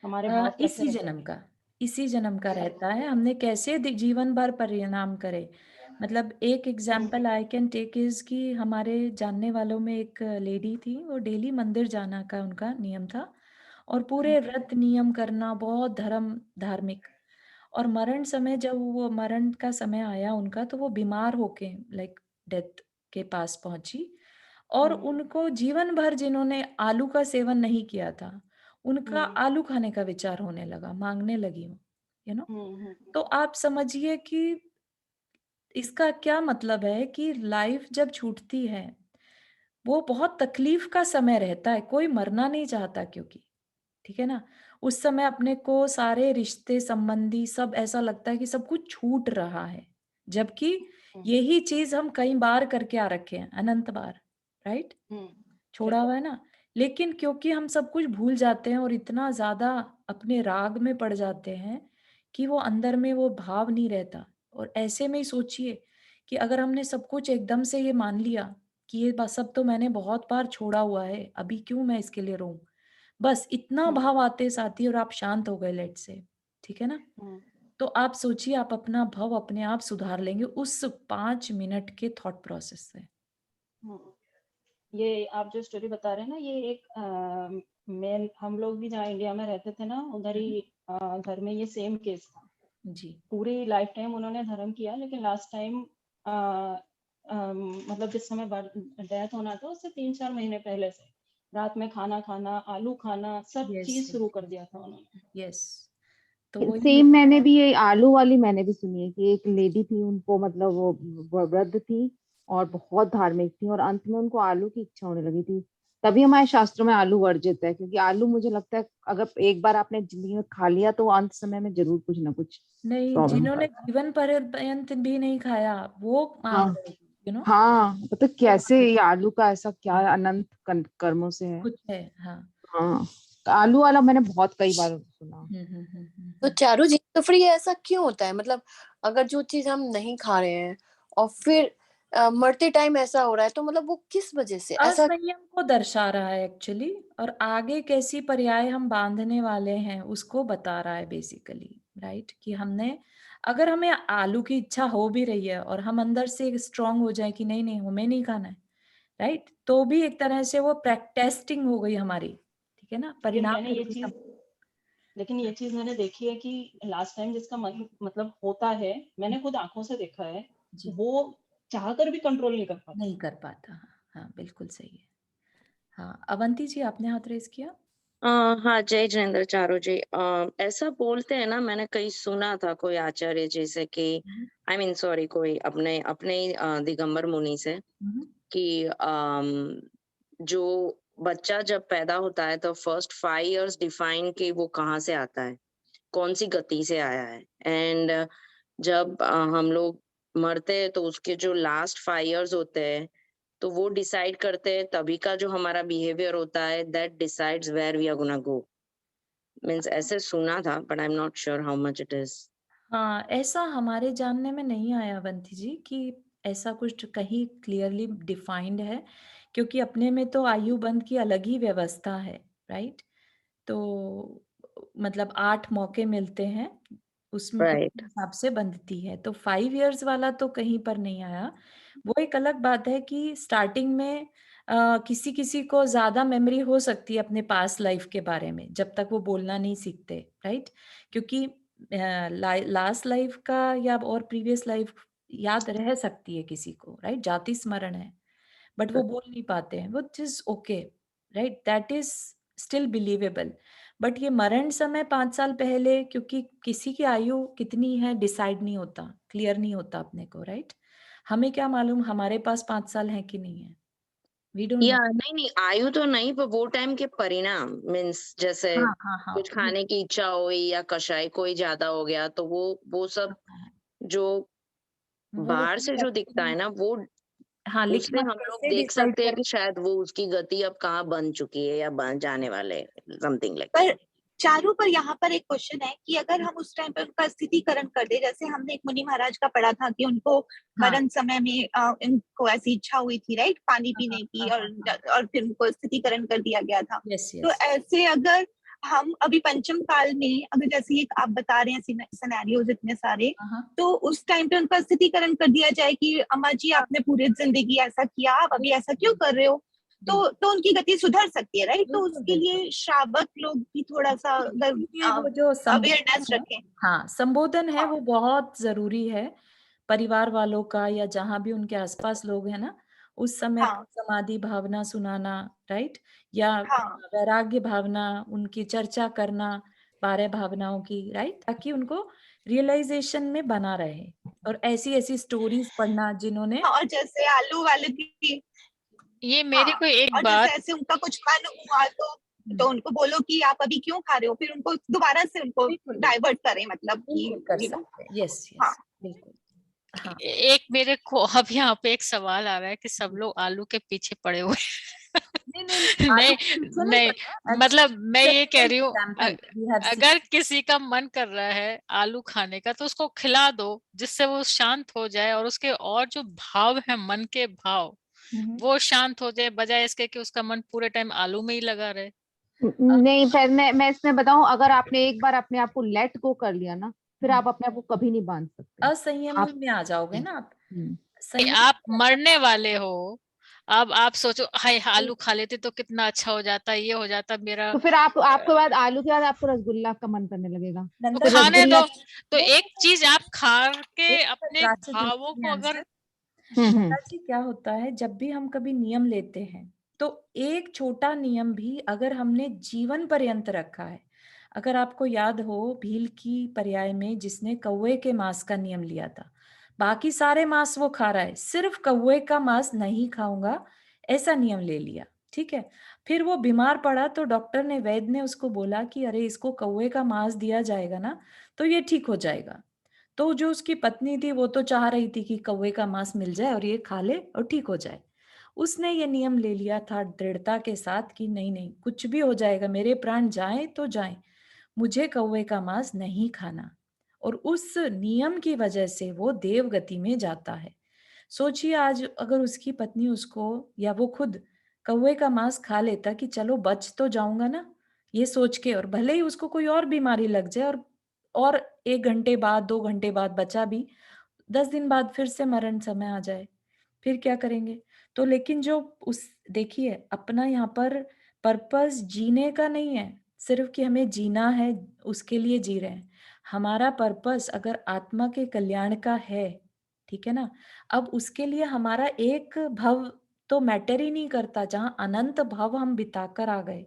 हमारे भाव कैसे इसी रहते जन्म हैं? का, इसी जन्म का रहता है। हमने कैसे जीवन भर परिणाम करे। मतलब एक example I can take is कि हमारे जानने वालों में एक लेडी थी, वो डेली मंदिर जाना का उनका नियम था, और पूरे व्रत नियम करना, बहुत धार्मिक। और मरण समय, जब वो मरण का समय आया उनका, तो वो बीमार होके लाइक डेथ के पास पहुंची। और उनको जीवन भर जिन्होंने आलू का सेवन नहीं किया था, उनका आलू खाने का विचार होने लगा, मांगने लगी वो, यू नो। तो आप समझिए कि इसका क्या मतलब है कि लाइफ जब छूटती है, वो बहुत तकलीफ का समय रहता है। कोई मरना नहीं चाहता, क्योंकि ठीक है ना, उस समय अपने को सारे रिश्ते संबंधी सब ऐसा लगता है कि सब कुछ छूट रहा है, जबकि यही चीज हम कई बार करके आ रखे हैं, अनंत बार, राइट, छोड़ा हुआ है ना। लेकिन क्योंकि हम सब कुछ भूल जाते हैं और इतना ज्यादा अपने राग में पड़ जाते हैं कि वो अंदर में वो भाव नहीं रहता। और ऐसे में ही सोचिए कि अगर हमने सब कुछ एकदम से ये मान लिया कि ये बस सब तो मैंने बहुत बार छोड़ा हुआ है, अभी क्यों मैं इसके लिए रोऊं, बस इतना भाव आते साथी, और आप शांत हो गए, लेट से, ठीक है ना। तो आप सोचिए, आप अपना भाव अपने आप सुधार लेंगे उस 5 मिनट के थॉट प्रोसेस से। ये आप जो स्टोरी बता रहे हैं ना, ये एक मैं हम लोग भी जहाँ इंडिया में रहते थे ना, उधर ही घर में ये सेम केस था जी। पूरी लाइफ टाइम उन्होंने धर्म किया, लेकिन लास्ट टाइम मतलब जिस समय डेथ होना था उससे 3-4 महीने पहले से रात में खाना खाना, आलू खाना, सब चीज शुरू कर दिया था उन्होंने। यस। तो वही सेम मैंने भी ये आलू वाली मैंने भी सुनी है कि एक लेडी थी, उनको मतलब वो वृद्ध थी और बहुत धार्मिक थी, और अंत में उनको आलू की इच्छा होने लगी थी। तभी हमारे शास्त्रों में आलू वर्जित है, क्योंकि आलू मुझे लगता है अगर एक बार आपने जिंदगी में खा लिया तो अंत समय में जरूर कुछ ना कुछ नहीं, प्रॉब्लम जिन्होंने करता है। जीवन पर्यंत भी नहीं खाया वो हाँ, मांग रहे, यू नो, हाँ, मतलब कैसे ये आलू का ऐसा क्या अनंत कर्मों से है। कुछ है। हाँ। हाँ, तो आलू वाला मैंने बहुत कई बार सुना। तो चारू जी, तो फिर ये ऐसा क्यों होता है? मतलब अगर जो चीज हम नहीं खा रहे हैं और फिर मरते टाइम ऐसा हो रहा है, तो मतलब वो किस वजह से ऐसा? असंयम को दर्शा रहा है एक्चुअली, और आगे कैसी पर्याय हम बांधने वाले हैं उसको बता रहा है बेसिकली, राइट। कि हमने, अगर हमें आलू की इच्छा हो भी रही है और हम अंदर से स्ट्रांग हो जाए कि नहीं नहीं हमें नहीं खाना है, राइट, तो भी एक तरह से वो प्रैक्टिसिंग हो गई हमारी, ठीक है ना, लेकिन परिणाम मैंने ये चीज लेकिन ये चीज मैंने देखी है कि लास्ट टाइम जिसका मन मतलब होता है, मैंने खुद आंखों से देखा है, जी, वो चाहकर भी कंट्रोल नहीं कर पाता। नहीं कर पाता। हाँ, हाँ, बिल्कुल सही है। हाँ, अवंती जी, आपने हाथ रेज किया। हाँ, जय जिनेन्द्र चारू जी। ऐसा बोलते हैं ना, मैंने कहीं सुना था कोई आचार्य जी से कि आई मीन सॉरी, कोई अपने अपने ही दिगंबर मुनि से कि जो बच्चा जब पैदा होता है तो फर्स्ट 5 years डिफाइन कि वो कहाँ से आता है, कौन सी गति से आया है, एंड जब हम लोग मरते हैं तो उसके जो लास्ट 5 years होते हैं तो वो डिसाइड करते हैं, तभी का जो हमारा बिहेवियर होता है that decides where we are gonna go. Means ऐसे सुना था, but I am not sure how much it is. हाँ, ऐसा हमारे जानने में नहीं आया अवंती जी कि ऐसा कुछ कहीं क्लियरली डिफाइंड है, क्योंकि अपने में तो आयु बंध की अलग ही व्यवस्था है, राइट। तो मतलब 8 मौके मिलते हैं, उसमें उस राइट। हिसाब से बंधती है। तो 5 years वाला तो कहीं पर नहीं आया। वो एक अलग बात है कि स्टार्टिंग में किसी किसी को ज्यादा मेमोरी हो सकती है अपने पास्ट लाइफ के बारे में, जब तक वो बोलना नहीं सीखते, राइट। क्योंकि लास्ट लाइफ का या और प्रीवियस लाइफ याद रह सकती है किसी को, राइट, जाति स्मरण है, बट वो बोल नहीं पाते हैं, which is okay, right, that is still believable. But ये मरण समय 5 साल पहले, क्योंकि किसी की आयु कितनी है डिसाइड नहीं होता, क्लियर नहीं होता अपने को, राइट। हमें क्या मालूम हमारे पास 5 साल है कि नहीं है, वी डोंट नो। या नहीं आयु तो नहीं, पर वो टाइम के परिणाम मीन्स जैसे हाँ हाँ हाँ, कुछ खाने की इच्छा हुई या कषाय कोई ज्यादा हो गया, तो वो सब जो वो बाहर हम से जो करते दिखता हैं। है ना, वो हाँ, लेकिन उससे हम हम लोग कैसे देख डिसाइड सकते हैं करें? कि शायद वो उसकी गति अब कहाँ बन चुकी है या बन जाने वाले, समथिंग लाइक पर चारों पर यहाँ पर एक क्वेश्चन है कि अगर हम उस टाइम पे उनका स्थितिकरण कर दे, जैसे हमने एक मुनि महाराज का पढ़ा था कि उनको हाँ मरण समय में उनको ऐसी इच्छा हुई थी, राइट, पानी हाँ पीने की, हाँ और फिर उनको स्थितिकरण कर दिया गया था। यस तो यस ऐसे अगर हम अभी पंचम काल में, अगर जैसे एक आप बता रहे हैं सिनेरियोज इतने सारे, हाँ तो उस टाइम पे उनका स्थितिकरण कर दिया जाए कि अम्मा जी आपने पूरी जिंदगी ऐसा किया, आप अभी ऐसा क्यों कर रहे हो, तो उनकी गति सुधर सकती है, राइट। तो बिल्कुल उसके बिल्कुल। लिए श्रावक लोग भी थोड़ा सा इसीलिए वो जो अवेयरनेस संबोधन है, रखें। हाँ संबोधन है हाँ वो बहुत जरूरी है परिवार वालों का, या जहां भी उनके आसपास लोग हैं ना, उस समय पर हाँ समाधि भावना सुनाना, राइट, या हाँ वैराग्य भावना, उनकी चर्चा करना बारह भावनाओं की, राइट, ताकि उनको रियलाइजेशन में बना रहे। और ऐसी ऐसी स्टोरीज पढ़ना जिन्होंने हाँ। और जैसे आलू वाले की, ये मेरे हाँ, को एक और जैसे बात, ऐसे उनका कुछ मन हुआ तो उनको बोलो कि आप अभी क्यों खा रहे हो, फिर उनको दोबारा से उनको बिल्कुल बिल्कुल डाइवर्ट करें, मतलब कि बिल्कुल कर यू नो। सकते हैं, यस हाँ यस बिल्कुल। हाँ एक मेरे को अब यहाँ पे एक सवाल आ रहा है कि सब लोग आलू के पीछे पड़े हुए हैं। नहीं नहीं नहीं, आलू नहीं के पीछे नहीं नहीं, पड़ना, मतलब मैं ये कह रही हूँ एग्जाम्पल वी हैव सीन। अगर किसी का मन कर रहा है आलू खाने का तो उसको खिला दो, जिससे वो शांत हो जाए और उसके और जो भाव है, मन के भाव, वो शांत हो जाए, बजाय इसके कि उसका मन पूरे टाइम आलू में ही लगा रहे। नहीं, पर मैं इसमें बताऊं, अगर आपने एक बार अपने आप को लेट गो कर लिया ना, फिर आप अपने आप को कभी नहीं बांध सकते। असंयम आप में आ जाओगे ना आप। संयम आप मरने वाले हो, अब आप सोचो हाय आलू खा लेते तो कितना अच्छा हो जाता, ये हो जाता मेरा। तो फिर आपको बाद आलू के बाद आपको रसगुल्ला का मन करने लगेगा। तो नंदा फिर जी, खाने रसगुल्ला। दो, तो नहीं एक चीज आप खा के एक अपने राशि भावों दूसरी को अगर, आंसर। हम्म। नंदा जी, क्या होता है जब भी हम कभी नियम लेते हैं, तो एक छोटा नियम भी अगर हमने जीवन पर्यंत रखा है, अगर आपको याद हो भील की पर्याय में जिसने कौवे के मांस का नियम लिया था, बाकी सारे मांस वो खा रहा है, सिर्फ कौवे का मांस नहीं खाऊंगा ऐसा नियम ले लिया, ठीक है। फिर वो बीमार पड़ा तो डॉक्टर ने, वैद्य ने उसको बोला कि अरे इसको कौवे का मांस दिया जाएगा ना तो ये ठीक हो जाएगा। तो जो उसकी पत्नी थी वो तो चाह रही थी कि कौवे का मांस मिल जाए और ये खा ले और ठीक हो जाए। उसने ये नियम ले लिया था दृढ़ता के साथ कि नहीं नहीं, कुछ भी हो जाएगा, मेरे प्राण जाएं तो जाएं, मुझे कौवे का मांस नहीं खाना। और उस नियम की वजह से वो देव गति में जाता है। सोचिए आज अगर उसकी पत्नी उसको, या वो खुद कौवे का मांस खा लेता कि चलो बच तो जाऊंगा ना, ये सोच के, और भले ही उसको कोई और बीमारी लग जाए और 1 घंटे बाद 2 घंटे बाद बचा भी, 10 दिन बाद फिर से मरण समय आ जाए, फिर क्या करेंगे? तो लेकिन जो उस, देखिए अपना यहाँ पर पर्पस जीने का नहीं है सिर्फ कि हमें जीना है, उसके लिए जी रहे हैं। हमारा पर्पस अगर आत्मा के कल्याण का है, ठीक है ना, अब उसके लिए हमारा एक भव तो मैटर ही नहीं करता, जहाँ अनंत भव हम बिताकर आ गए,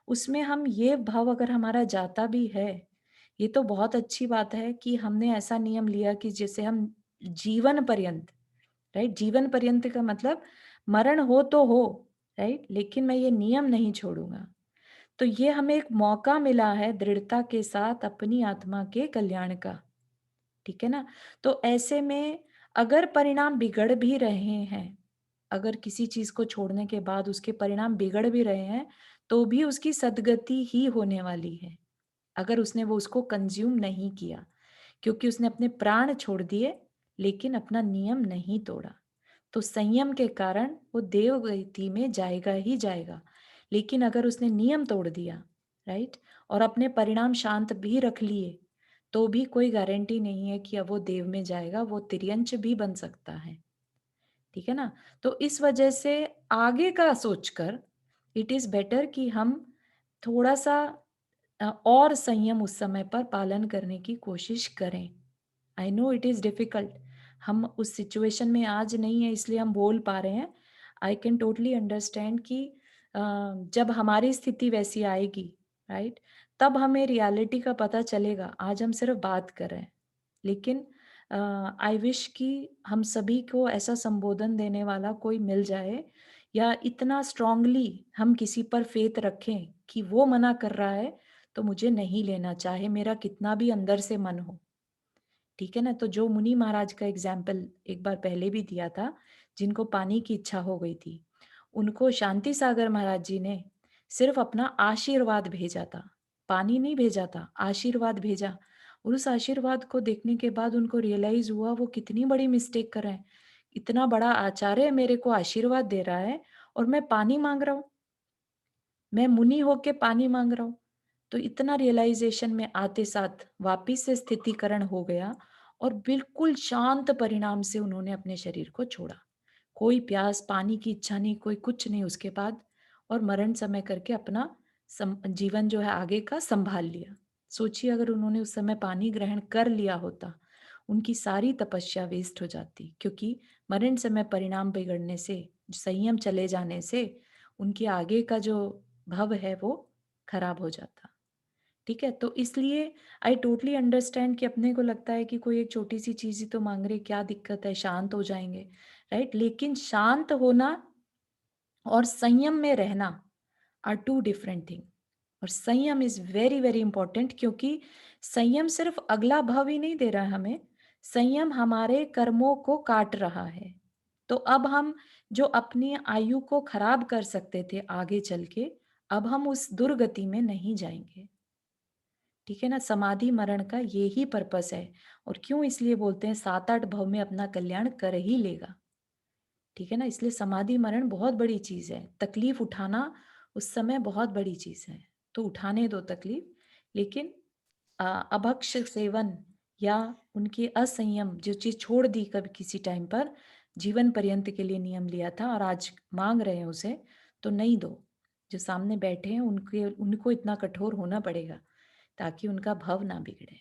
उसमें हम ये भव अगर हमारा जाता भी है, ये तो बहुत अच्छी बात है कि हमने ऐसा नियम लिया कि जिसे हम जीवन पर्यंत, राइट, जीवन पर्यंत का मतलब मरण हो तो हो, राइट, लेकिन मैं ये नियम नहीं छोड़ूंगा। तो ये हमें एक मौका मिला है दृढ़ता के साथ अपनी आत्मा के कल्याण का, ठीक है ना। तो ऐसे में अगर परिणाम बिगड़ भी रहे हैं, अगर किसी चीज को छोड़ने के बाद उसके परिणाम बिगड़ भी रहे हैं, तो भी उसकी सद्गति ही होने वाली है, अगर उसने वो उसको कंज्यूम नहीं किया, क्योंकि उसने अपने प्राण छोड़ दिए लेकिन अपना नियम नहीं तोड़ा। तो संयम के कारण वो देव गति में जाएगा ही जाएगा। लेकिन अगर उसने नियम तोड़ दिया, राइट, और अपने परिणाम शांत भी रख लिए, तो भी कोई गारंटी नहीं है कि अब वो देव में जाएगा, वो तिर्यंच भी बन सकता है, ठीक है ना। तो इस वजह से आगे का सोचकर इट इज बेटर कि हम थोड़ा सा और संयम उस समय पर पालन करने की कोशिश करें। I know it is difficult, हम उस सिचुएशन में आज नहीं है इसलिए हम बोल पा रहे हैं। आई कैन टोटली अंडरस्टैंड कि जब हमारी स्थिति वैसी आएगी, राइट, तब हमें रियलिटी का पता चलेगा। आज हम सिर्फ बात कर रहे हैं, लेकिन आई विश कि हम सभी को ऐसा संबोधन देने वाला कोई मिल जाए, या इतना स्ट्रांगली हम किसी पर फेथ रखें कि वो मना कर रहा है तो मुझे नहीं लेना, चाहे मेरा कितना भी अंदर से मन हो। ठीक है ना? तो जो मुनि महाराज का एग्जाम्पल एक बार पहले भी दिया था, जिनको पानी की इच्छा हो गई थी, उनको शांति सागर महाराज जी ने सिर्फ अपना आशीर्वाद भेजा था, पानी नहीं भेजा था, आशीर्वाद भेजा। और उस आशीर्वाद को देखने के बाद उनको रियलाइज हुआ वो कितनी बड़ी मिस्टेक कर रहे हैं। इतना बड़ा आचार्य मेरे को आशीर्वाद दे रहा है और मैं पानी मांग रहा हूँ, मैं मुनि होके पानी मांग रहा हूँ। तो इतना रियलाइजेशन में आते साथ वापिस से स्थितिकरण हो गया और बिल्कुल शांत परिणाम से उन्होंने अपने शरीर को छोड़ा। कोई प्यास पानी की इच्छा नहीं, कोई कुछ नहीं उसके बाद, और मरण समय करके अपना जीवन जो है आगे का संभाल लिया। सोचिए अगर उन्होंने उस समय पानी ग्रहण कर लिया होता, उनकी सारी तपस्या वेस्ट हो जाती, क्योंकि मरण समय परिणाम बिगड़ने से, संयम चले जाने से उनके आगे का जो भव है वो खराब हो जाता। ठीक है, तो इसलिए आई टोटली अंडरस्टैंड कि अपने को लगता है कि कोई एक छोटी सी चीज ही तो मांग रहे, क्या दिक्कत है, शांत हो जाएंगे, राइट? लेकिन शांत होना और संयम में रहना आर टू डिफरेंट थिंग। और संयम इज वेरी वेरी इंपॉर्टेंट, क्योंकि संयम सिर्फ अगला भाव ही नहीं दे रहा है हमें, संयम हमारे कर्मों को काट रहा है। तो अब हम जो अपनी आयु को खराब कर सकते थे आगे चल के, अब हम उस दुर्गति में नहीं जाएंगे। ठीक है ना? समाधि मरण का ये ही पर्पस है। और क्यों इसलिए बोलते हैं 7-8 भव में अपना कल्याण कर ही लेगा। ठीक है ना? इसलिए समाधि मरण बहुत बड़ी चीज है। तकलीफ उठाना उस समय बहुत बड़ी चीज है, तो उठाने दो तकलीफ, लेकिन अभक्ष सेवन या उनकी असंयम जो चीज छोड़ दी कभी किसी टाइम पर, जीवन पर्यंत के लिए नियम लिया था और आज मांग रहे हैं उसे, तो नहीं दो। जो सामने बैठे हैं उनको इतना कठोर होना पड़ेगा ताकि उनका भव ना बिगड़े।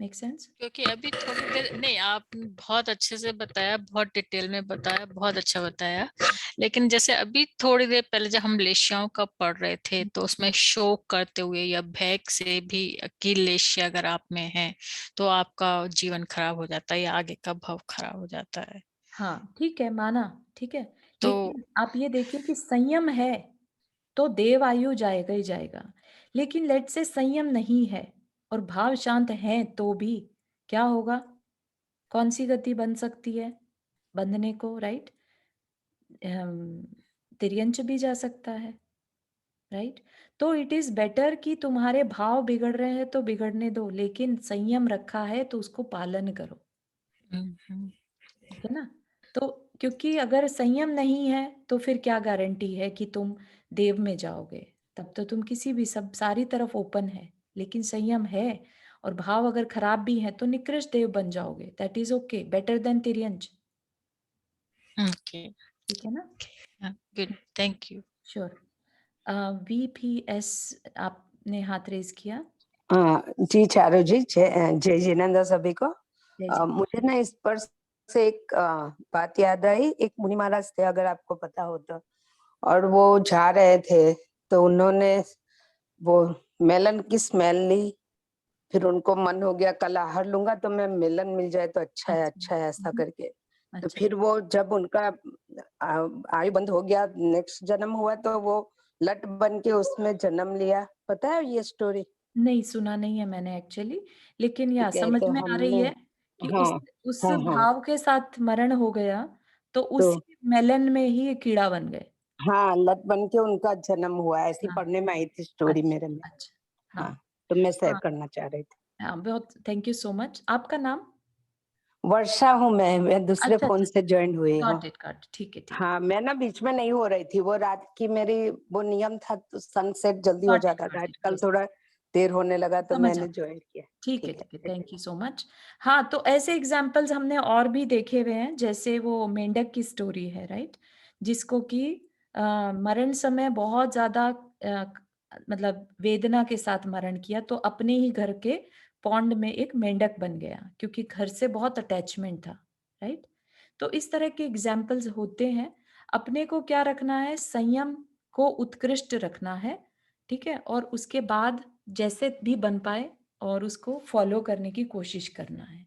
Make sense? क्योंकि अभी थोड़ी देर नहीं, आपने बहुत अच्छे से बताया, बहुत डिटेल में बताया, बहुत अच्छा बताया। लेकिन जैसे अभी थोड़ी देर पहले जब हम लेश्याओं का पढ़ रहे थे, तो उसमें शोक करते हुए या भय से भी कि लेश्या अगर आप में है तो आपका जीवन खराब हो जाता है या आगे का भव खराब हो जाता है। हाँ ठीक है, माना, ठीक है। तो लेकिन आप ये देखिए कि संयम है तो देव आयु जाएगा ही जाएगा। लेकिन लेट से संयम नहीं है और भाव शांत है तो भी क्या होगा? कौन सी गति बन सकती है बंधने को, राइट? तिर्यंच भी जा सकता है, राइट? तो इट इज बेटर कि तुम्हारे भाव बिगड़ रहे हैं तो बिगड़ने दो, लेकिन संयम रखा है तो उसको पालन करो। ठीक है ना? तो क्योंकि अगर संयम नहीं है तो फिर क्या गारंटी है कि तुम देव में जाओगे? तब तो तुम किसी भी सब सारी तरफ ओपन है, लेकिन संयम है और भाव अगर खराब भी है तो निकृष्ट देव बन जाओगे। That is okay, better than तिर्यंच। ओके, ठीक है ना? Good, thank you. Sure. VPS आपने हाथ रेज किया। जी चारू जी, जय जिनेन्द्र सभी को। जय जी। मुझे ना इस पर से एक बात याद आई। एक मुनि महाराज थे, अगर आपको पता हो तो, और वो जा रहे थे तो उन्होंने वो मेलन की स्मेल ली, फिर उनको मन हो गया कल आहार लूंगा तो मैं मेलन मिल जाए तो अच्छा है, अच्छा है, ऐसा करके। तो अच्छा, फिर वो जब उनका आयु बंद हो गया, नेक्स्ट जन्म हुआ तो वो लट बन के उसमें जन्म लिया। पता है ये स्टोरी? नहीं सुना नहीं है मैंने एक्चुअली, लेकिन या ठीक है, समझ तो में आ रही हमने, है कि हाँ उस हाँ हाँ, भाव के साथ मरण हो गया तो तो उसी मेलन में ही ये कीड़ा बन गए। हाँ लट बन के उनका जन्म हुआ, ऐसी हाँ, पढ़ने में आई थी स्टोरी अच्छा, मेरे में। अच्छा। हाँ, हाँ, तो मैं शेयर हाँ, करना चाह रही थी। हाँ, बहुत थैंक यू सो मच। आपका नाम? वर्षा हूँ मैं दूसरे अच्छा, फोन अच्छा, से ज्वाइन हुई हूँ। गॉट इट, गॉट, ठीक है, ठीक है। हाँ, मैं ना बीच में नहीं हो रही थी, वो रात की मेरी वो नियम था, तो सनसेट जल्दी हो जाता था, गॉट इट, आजकल यस, थोड़ा देर होने लगा तो समझ आ मैंने ज्वाइन किया। ठीक है, ठीक है, ठीक है, थैंक यू सो मच। हाँ, तो ऐसे एग्जाम्पल्स हमने और भी देखे हुए हैं, जैसे वो मेंढक की स्टोरी है, राइट? जिसको कि मरण समय बहुत ज्यादा मतलब वेदना के साथ मरण किया, तो अपने ही घर के पौंड में एक मेंढक बन गया क्योंकि घर से बहुत अटैचमेंट था, राइट? तो इस तरह के एग्जाम्पल्स होते हैं। अपने को क्या रखना है? संयम को उत्कृष्ट रखना है, ठीक है? और उसके बाद जैसे भी बन पाए और उसको फॉलो करने की कोशिश करना है।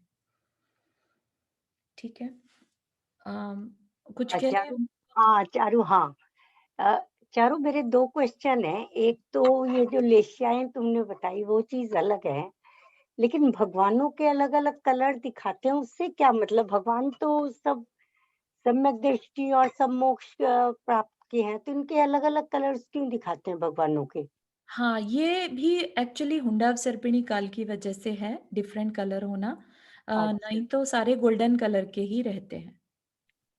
ठीक है। कुछ कह रहे चारू, हैं? हाँ चारू, हाँ चारू, मेरे 2 क्वेश्चन है। एक तो ये जो लेशियाएं तुमने बताई वो चीज अलग है, लेकिन भगवानों के अलग अलग कलर दिखाते हैं, उससे क्या मतलब? भगवान तो सब सम्यक दृष्टि और सब मोक्ष प्राप्त किए हैं, तो इनके अलग अलग कलर्स क्यों दिखाते हैं भगवानों के? हाँ, ये भी एक्चुअली हुंडा सर्पिणी काल की वजह से है, डिफरेंट कलर होना। अच्छा, नहीं तो सारे गोल्डन कलर के ही रहते हैं।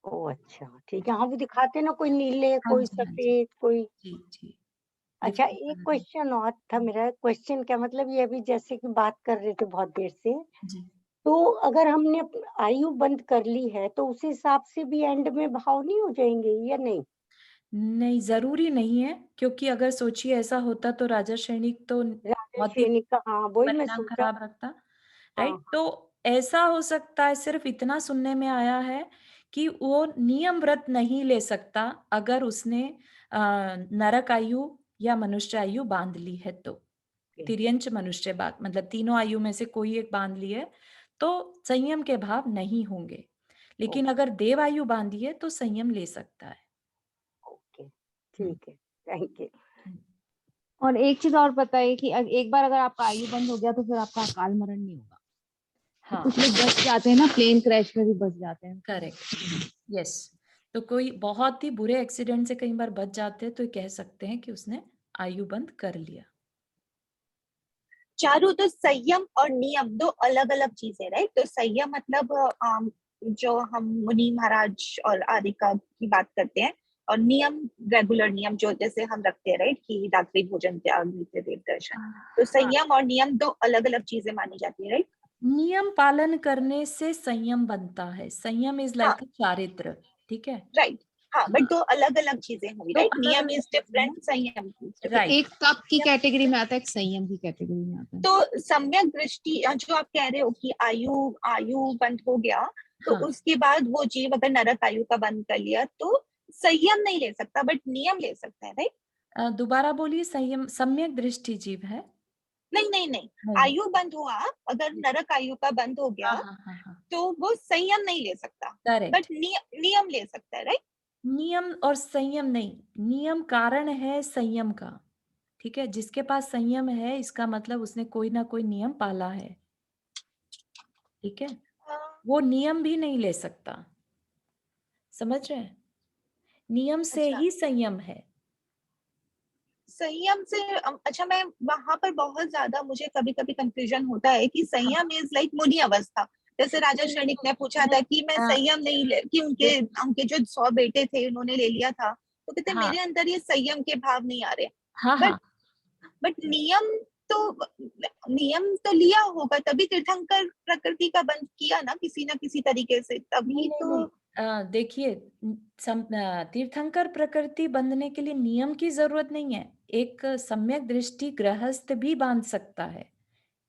ओ अच्छा, ठीक है। हाँ, वो दिखाते हैं ना, कोई नीले, हाँ कोई जी, हाँ जी। सफेद, कोई। जी, जी। अच्छा, डिफरेंट एक कलर है। क्वेश्चन और था मेरा। क्वेश्चन क्या मतलब, ये अभी जैसे कि बात कर रहे थे बहुत देर से, जी। तो अगर हमने आयु बंद कर ली है तो उस हिसाब से भी एंड में भाव नहीं हो जाएंगे या नहीं? नहीं, ज़रूरी नहीं है, क्योंकि अगर सोचिए ऐसा होता तो राजा सैनिक तो राजा बहुत ही सैनिक का, हाँ वही मैं परिणाम सोचा। खराब रखता, हाँ, राइट? तो ऐसा हो सकता है, सिर्फ इतना सुनने में आया है कि वो नियम व्रत नहीं ले सकता अगर उसने नरक आयु या मनुष्य आयु बांध ली है तो। ओके, तिर्यंच मनुष्य बात मतलब तीनों आयु में से कोई एक बांध ली है तो संयम के भाव नहीं होंगे, लेकिन ओके, अगर देव आयु बांधी है तो संयम ले सकता है। ओके, हम्म, ठीक है, थैंक यू। हम्म। और एक चीज और पता है कि एक बार अगर आपका आयु बंद हो गया तो फिर आपका अकाल मरण नहीं होगा। हाँ, कुछ लोग बच जाते हैं ना, प्लेन क्रैश में भी बच जाते हैं। Correct, yes. तो कोई बहुत ही बुरे एक्सीडेंट से कई बार बच जाते हैं तो कह सकते हैं कि उसने आयु बंद कर लिया। चारू, तो संयम और नियम दो अलग अलग चीजें, राइट? तो संयम मतलब जो हम मुनि महाराज और आदि का की बात करते हैं, और नियम रेगुलर नियम जो जैसे हम रखते हैं, राइट, कि रात्रि भोजन त्याग, नित्य देव दर्शन। तो हाँ, संयम और नियम दो अलग अलग चीजें मानी जाती है, राइट? नियम पालन करने से संयम बनता है। संयम इज हाँ, लाइक अ चारित्र, ठीक है। राइट। हाँ, बट हाँ, दो अलग अलग चीजें हुई, तो राइट? अलग नियम अलग इज चीजें हैं, डिफरेंट, संयम इज डिफरेंट। राइट। एक तप की कैटेगरी में आता है, एक संयम की कैटेगरी में आता है। तो सम्यक दृष्टि जो आप कह रहे हो कि आयु आयु बंद हो गया, तो हाँ, उसके बाद वो जीव अगर नरक आयु का बंद कर लिया तो संयम नहीं ले सकता, बट नियम ले सकता है, राइट? दोबारा बोलिए। संयम सम्यक दृष्टि जीव है। नहीं नहीं नहीं, नहीं, आयु बंद हुआ, अगर नरक आयु का बंद हो हाँ गया हाँ हाँ हाँ, तो वो संयम नहीं ले सकता, बट करेक्ट। नियम ले सकता है, राइट? नियम और संयम नहीं, नियम कारण है संयम का, ठीक है। जिसके पास संयम है इसका मतलब उसने कोई ना कोई नियम पाला है, ठीक है। वो नियम भी नहीं ले सकता, समझ रहे हैं? नियम से अच्छा, ही संयम है। संयम से अच्छा, मैं वहां पर बहुत ज्यादा मुझे कभी कभी कंफ्यूजन होता है कि हाँ, संयम इज लाइक मुनि अवस्था। जैसे राजा नहीं क्षणिक ने पूछा नहीं था कि मैं नहीं, संयम नहीं ले, कि उनके देखिए, उनके जो 100 बेटे थे उन्होंने ले लिया था, तो कहते हाँ मेरे अंदर ये संयम के भाव नहीं आ रहे। हाँ बट हाँ, तो नियम तो लिया होगा, तभी तीर्थंकर प्रकृति का बंध किया ना किसी ना किसी तरीके से, नहीं तभी नहीं तो। नहीं। देखिए, तीर्थंकर प्रकृति बंधने के लिए नियम की जरूरत नहीं है। एक सम्यक दृष्टि गृहस्थ भी बांध सकता है,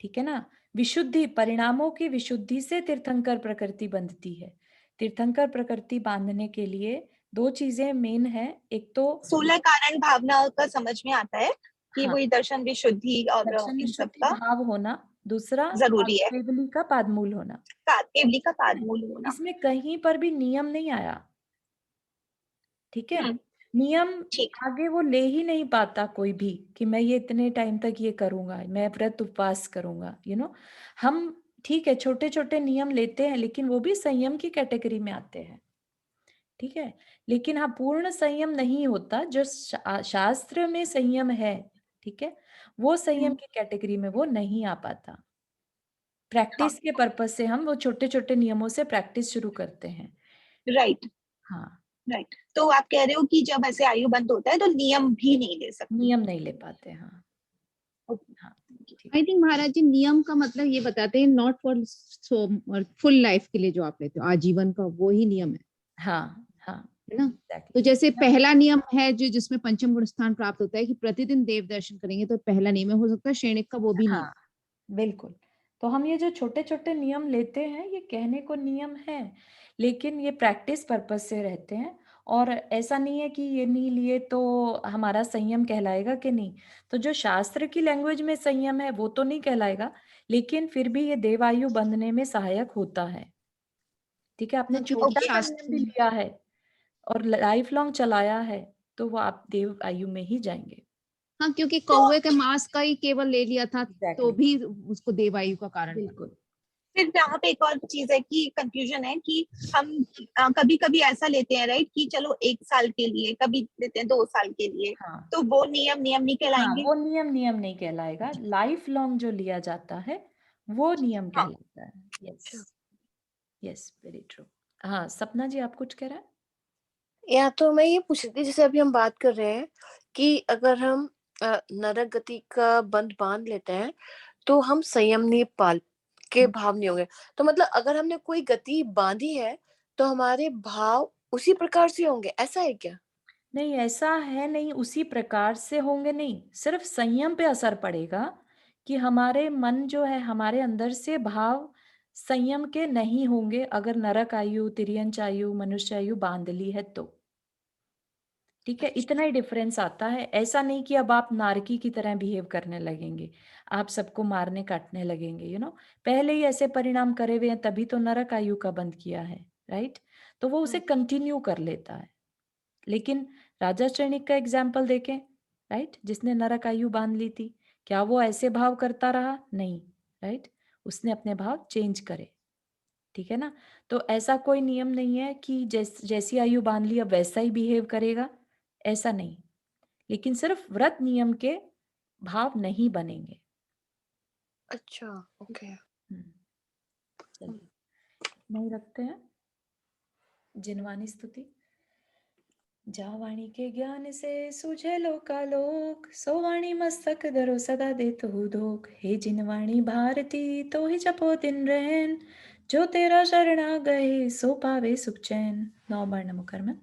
ठीक है ना। विशुद्धि, परिणामों की विशुद्धि से तीर्थंकर प्रकृति बंधती है। तीर्थंकर प्रकृति बांधने के लिए दो चीजें मेन है। एक तो 16 कारण भावना का समझ में आता है कि हाँ, वही दर्शन विशुद्धि और दर्शन इन सब विशुद्धि का भाव होना, दूसरा जरूरी है, केवली का पादमूल होना। केवली का पादमूल होना। इसमें कहीं पर भी नियम नहीं आया, ठीक है। हम्म, नियम ठीक। आगे वो ले ही नहीं पाता कोई भी कि मैं ये इतने टाइम तक ये करूंगा, मैं व्रत उपवास करूंगा, हम ठीक है छोटे छोटे नियम लेते हैं लेकिन वो भी संयम की कैटेगरी में आते हैं, ठीक है। लेकिन हाँ, पूर्ण संयम नहीं होता। जो शास्त्र में संयम है, ठीक है, वो संयम की कैटेगरी में वो नहीं आ पाता। हाँ, प्रैक्टिस के पर्पज से हम वो छोटे छोटे नियमों से प्रैक्टिस शुरू करते हैं। राइट, हाँ, राइट। तो आप कह रहे हो कि जब ऐसे आयु बंद होता है तो नियम भी नहीं ले सकती। नियम नहीं ले पाते। हाँ हाँ, ठीक आई है। थिंक महाराज जी, नियम का मतलब ये बताते हैं, नॉट फॉर फुल लाइफ के लिए जो आप लेते हो आजीवन का, वो ही नियम हाँ हाँ, है ना। तो एग्जैक्टली। जैसे पहला नियम है जो जिसमें पंचम गुण स्थान प्राप्त होता है कि प्रतिदिन देव दर्शन करेंगे, तो पहला नियम है। हो सकता है श्रेणिक का वो भी हाँ, नियम। बिल्कुल। तो हम ये जो छोटे छोटे नियम लेते हैं ये कहने को नियम है, लेकिन ये प्रैक्टिस पर्पस से रहते हैं। और ऐसा नहीं है कि ये नहीं लिए तो हमारा संयम कहलाएगा कि नहीं। तो जो शास्त्र की लैंग्वेज में संयम है वो तो नहीं कहलाएगा, लेकिन फिर भी ये देवायु बंधने में सहायक होता है। ठीक है, आपने हाँ, क्योंकि छोटा सा नियम शास्त्र भी लिया है और लाइफ लॉन्ग चलाया है तो वो आप देव आयु में ही जाएंगे। हाँ, क्योंकि कौवे के मांस का ही केवल ले लिया था तो Exactly. भी उसको देवायु का कारण बना। बिल्कुल। फिर यहाँ पे एक और चीज है कि कंफ्यूजन है कि हम कभी कभी ऐसा लेते हैं राइट कि चलो 1 साल के लिए, कभी लेते हैं 2 साल के लिए, हाँ तो वो नियम नहीं हाँ, कहलाएंगे। वो नियम नहीं कहलाएगा, लाइफ लॉन्ग जो लिया जाता है वो नियम हाँ। कहलाता है। Yes yes, very true. हाँ, सपना जी आप कुछ कह रहे हैं? या तो मैं ये पूछ रही थी, जैसे अभी हम बात कर रहे हैं कि अगर हम नरक गति का बंध बांध लेते हैं तो हम संयम नहीं पाल के भाव नहीं होंगे, तो मतलब अगर हमने कोई गति बांधी है तो हमारे भाव उसी प्रकार से होंगे, ऐसा है क्या? नहीं, ऐसा है नहीं, उसी प्रकार से होंगे नहीं, सिर्फ संयम पे असर पड़ेगा कि हमारे मन जो है, हमारे अंदर से भाव संयम के नहीं होंगे अगर नरक आयु, तिर्यंच आयु, मनुष्य आयु बांध ली है तो। ठीक है, इतना ही डिफरेंस आता है। ऐसा नहीं कि अब आप नारकी की तरह बिहेव करने लगेंगे, आप सबको मारने काटने लगेंगे, पहले ही ऐसे परिणाम करे हुए हैं तभी तो नरक आयु का बंद किया है, राइट? तो वो उसे कंटिन्यू कर लेता है। लेकिन राजा चरणिक का एग्जाम्पल देखें, राइट, जिसने नरक आयु बांध ली थी, क्या वो ऐसे भाव करता रहा? नहीं, राइट, उसने अपने भाव चेंज करे। ठीक है ना? तो ऐसा कोई नियम नहीं है कि जैसी आयु बांध ली अब वैसा ही बिहेव करेगा, ऐसा नहीं। लेकिन सिर्फ व्रत नियम के भाव नहीं बनेंगे। अच्छा, ओके। चलिए, नहीं रखते हैं जिनवानी स्तुति। जा वाणी के ज्ञान से सूझे लोकालोक, सो वाणी मस्तक धरो सदा देत हु धोख। हे जिनवाणी भारती तो ही जपो दिन रैन, जो तेरा शरणा गए सो पावे सुख चैन। 9 बार नमो में।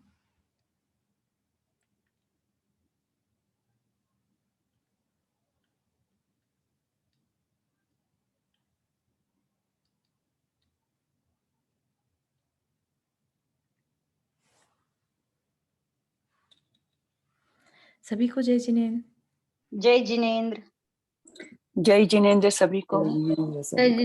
सभी को जय जिनेन्द्र। जय जिनेन्द्र। जय जिनेन्द्र सभी को। जय जिनेन्द्र।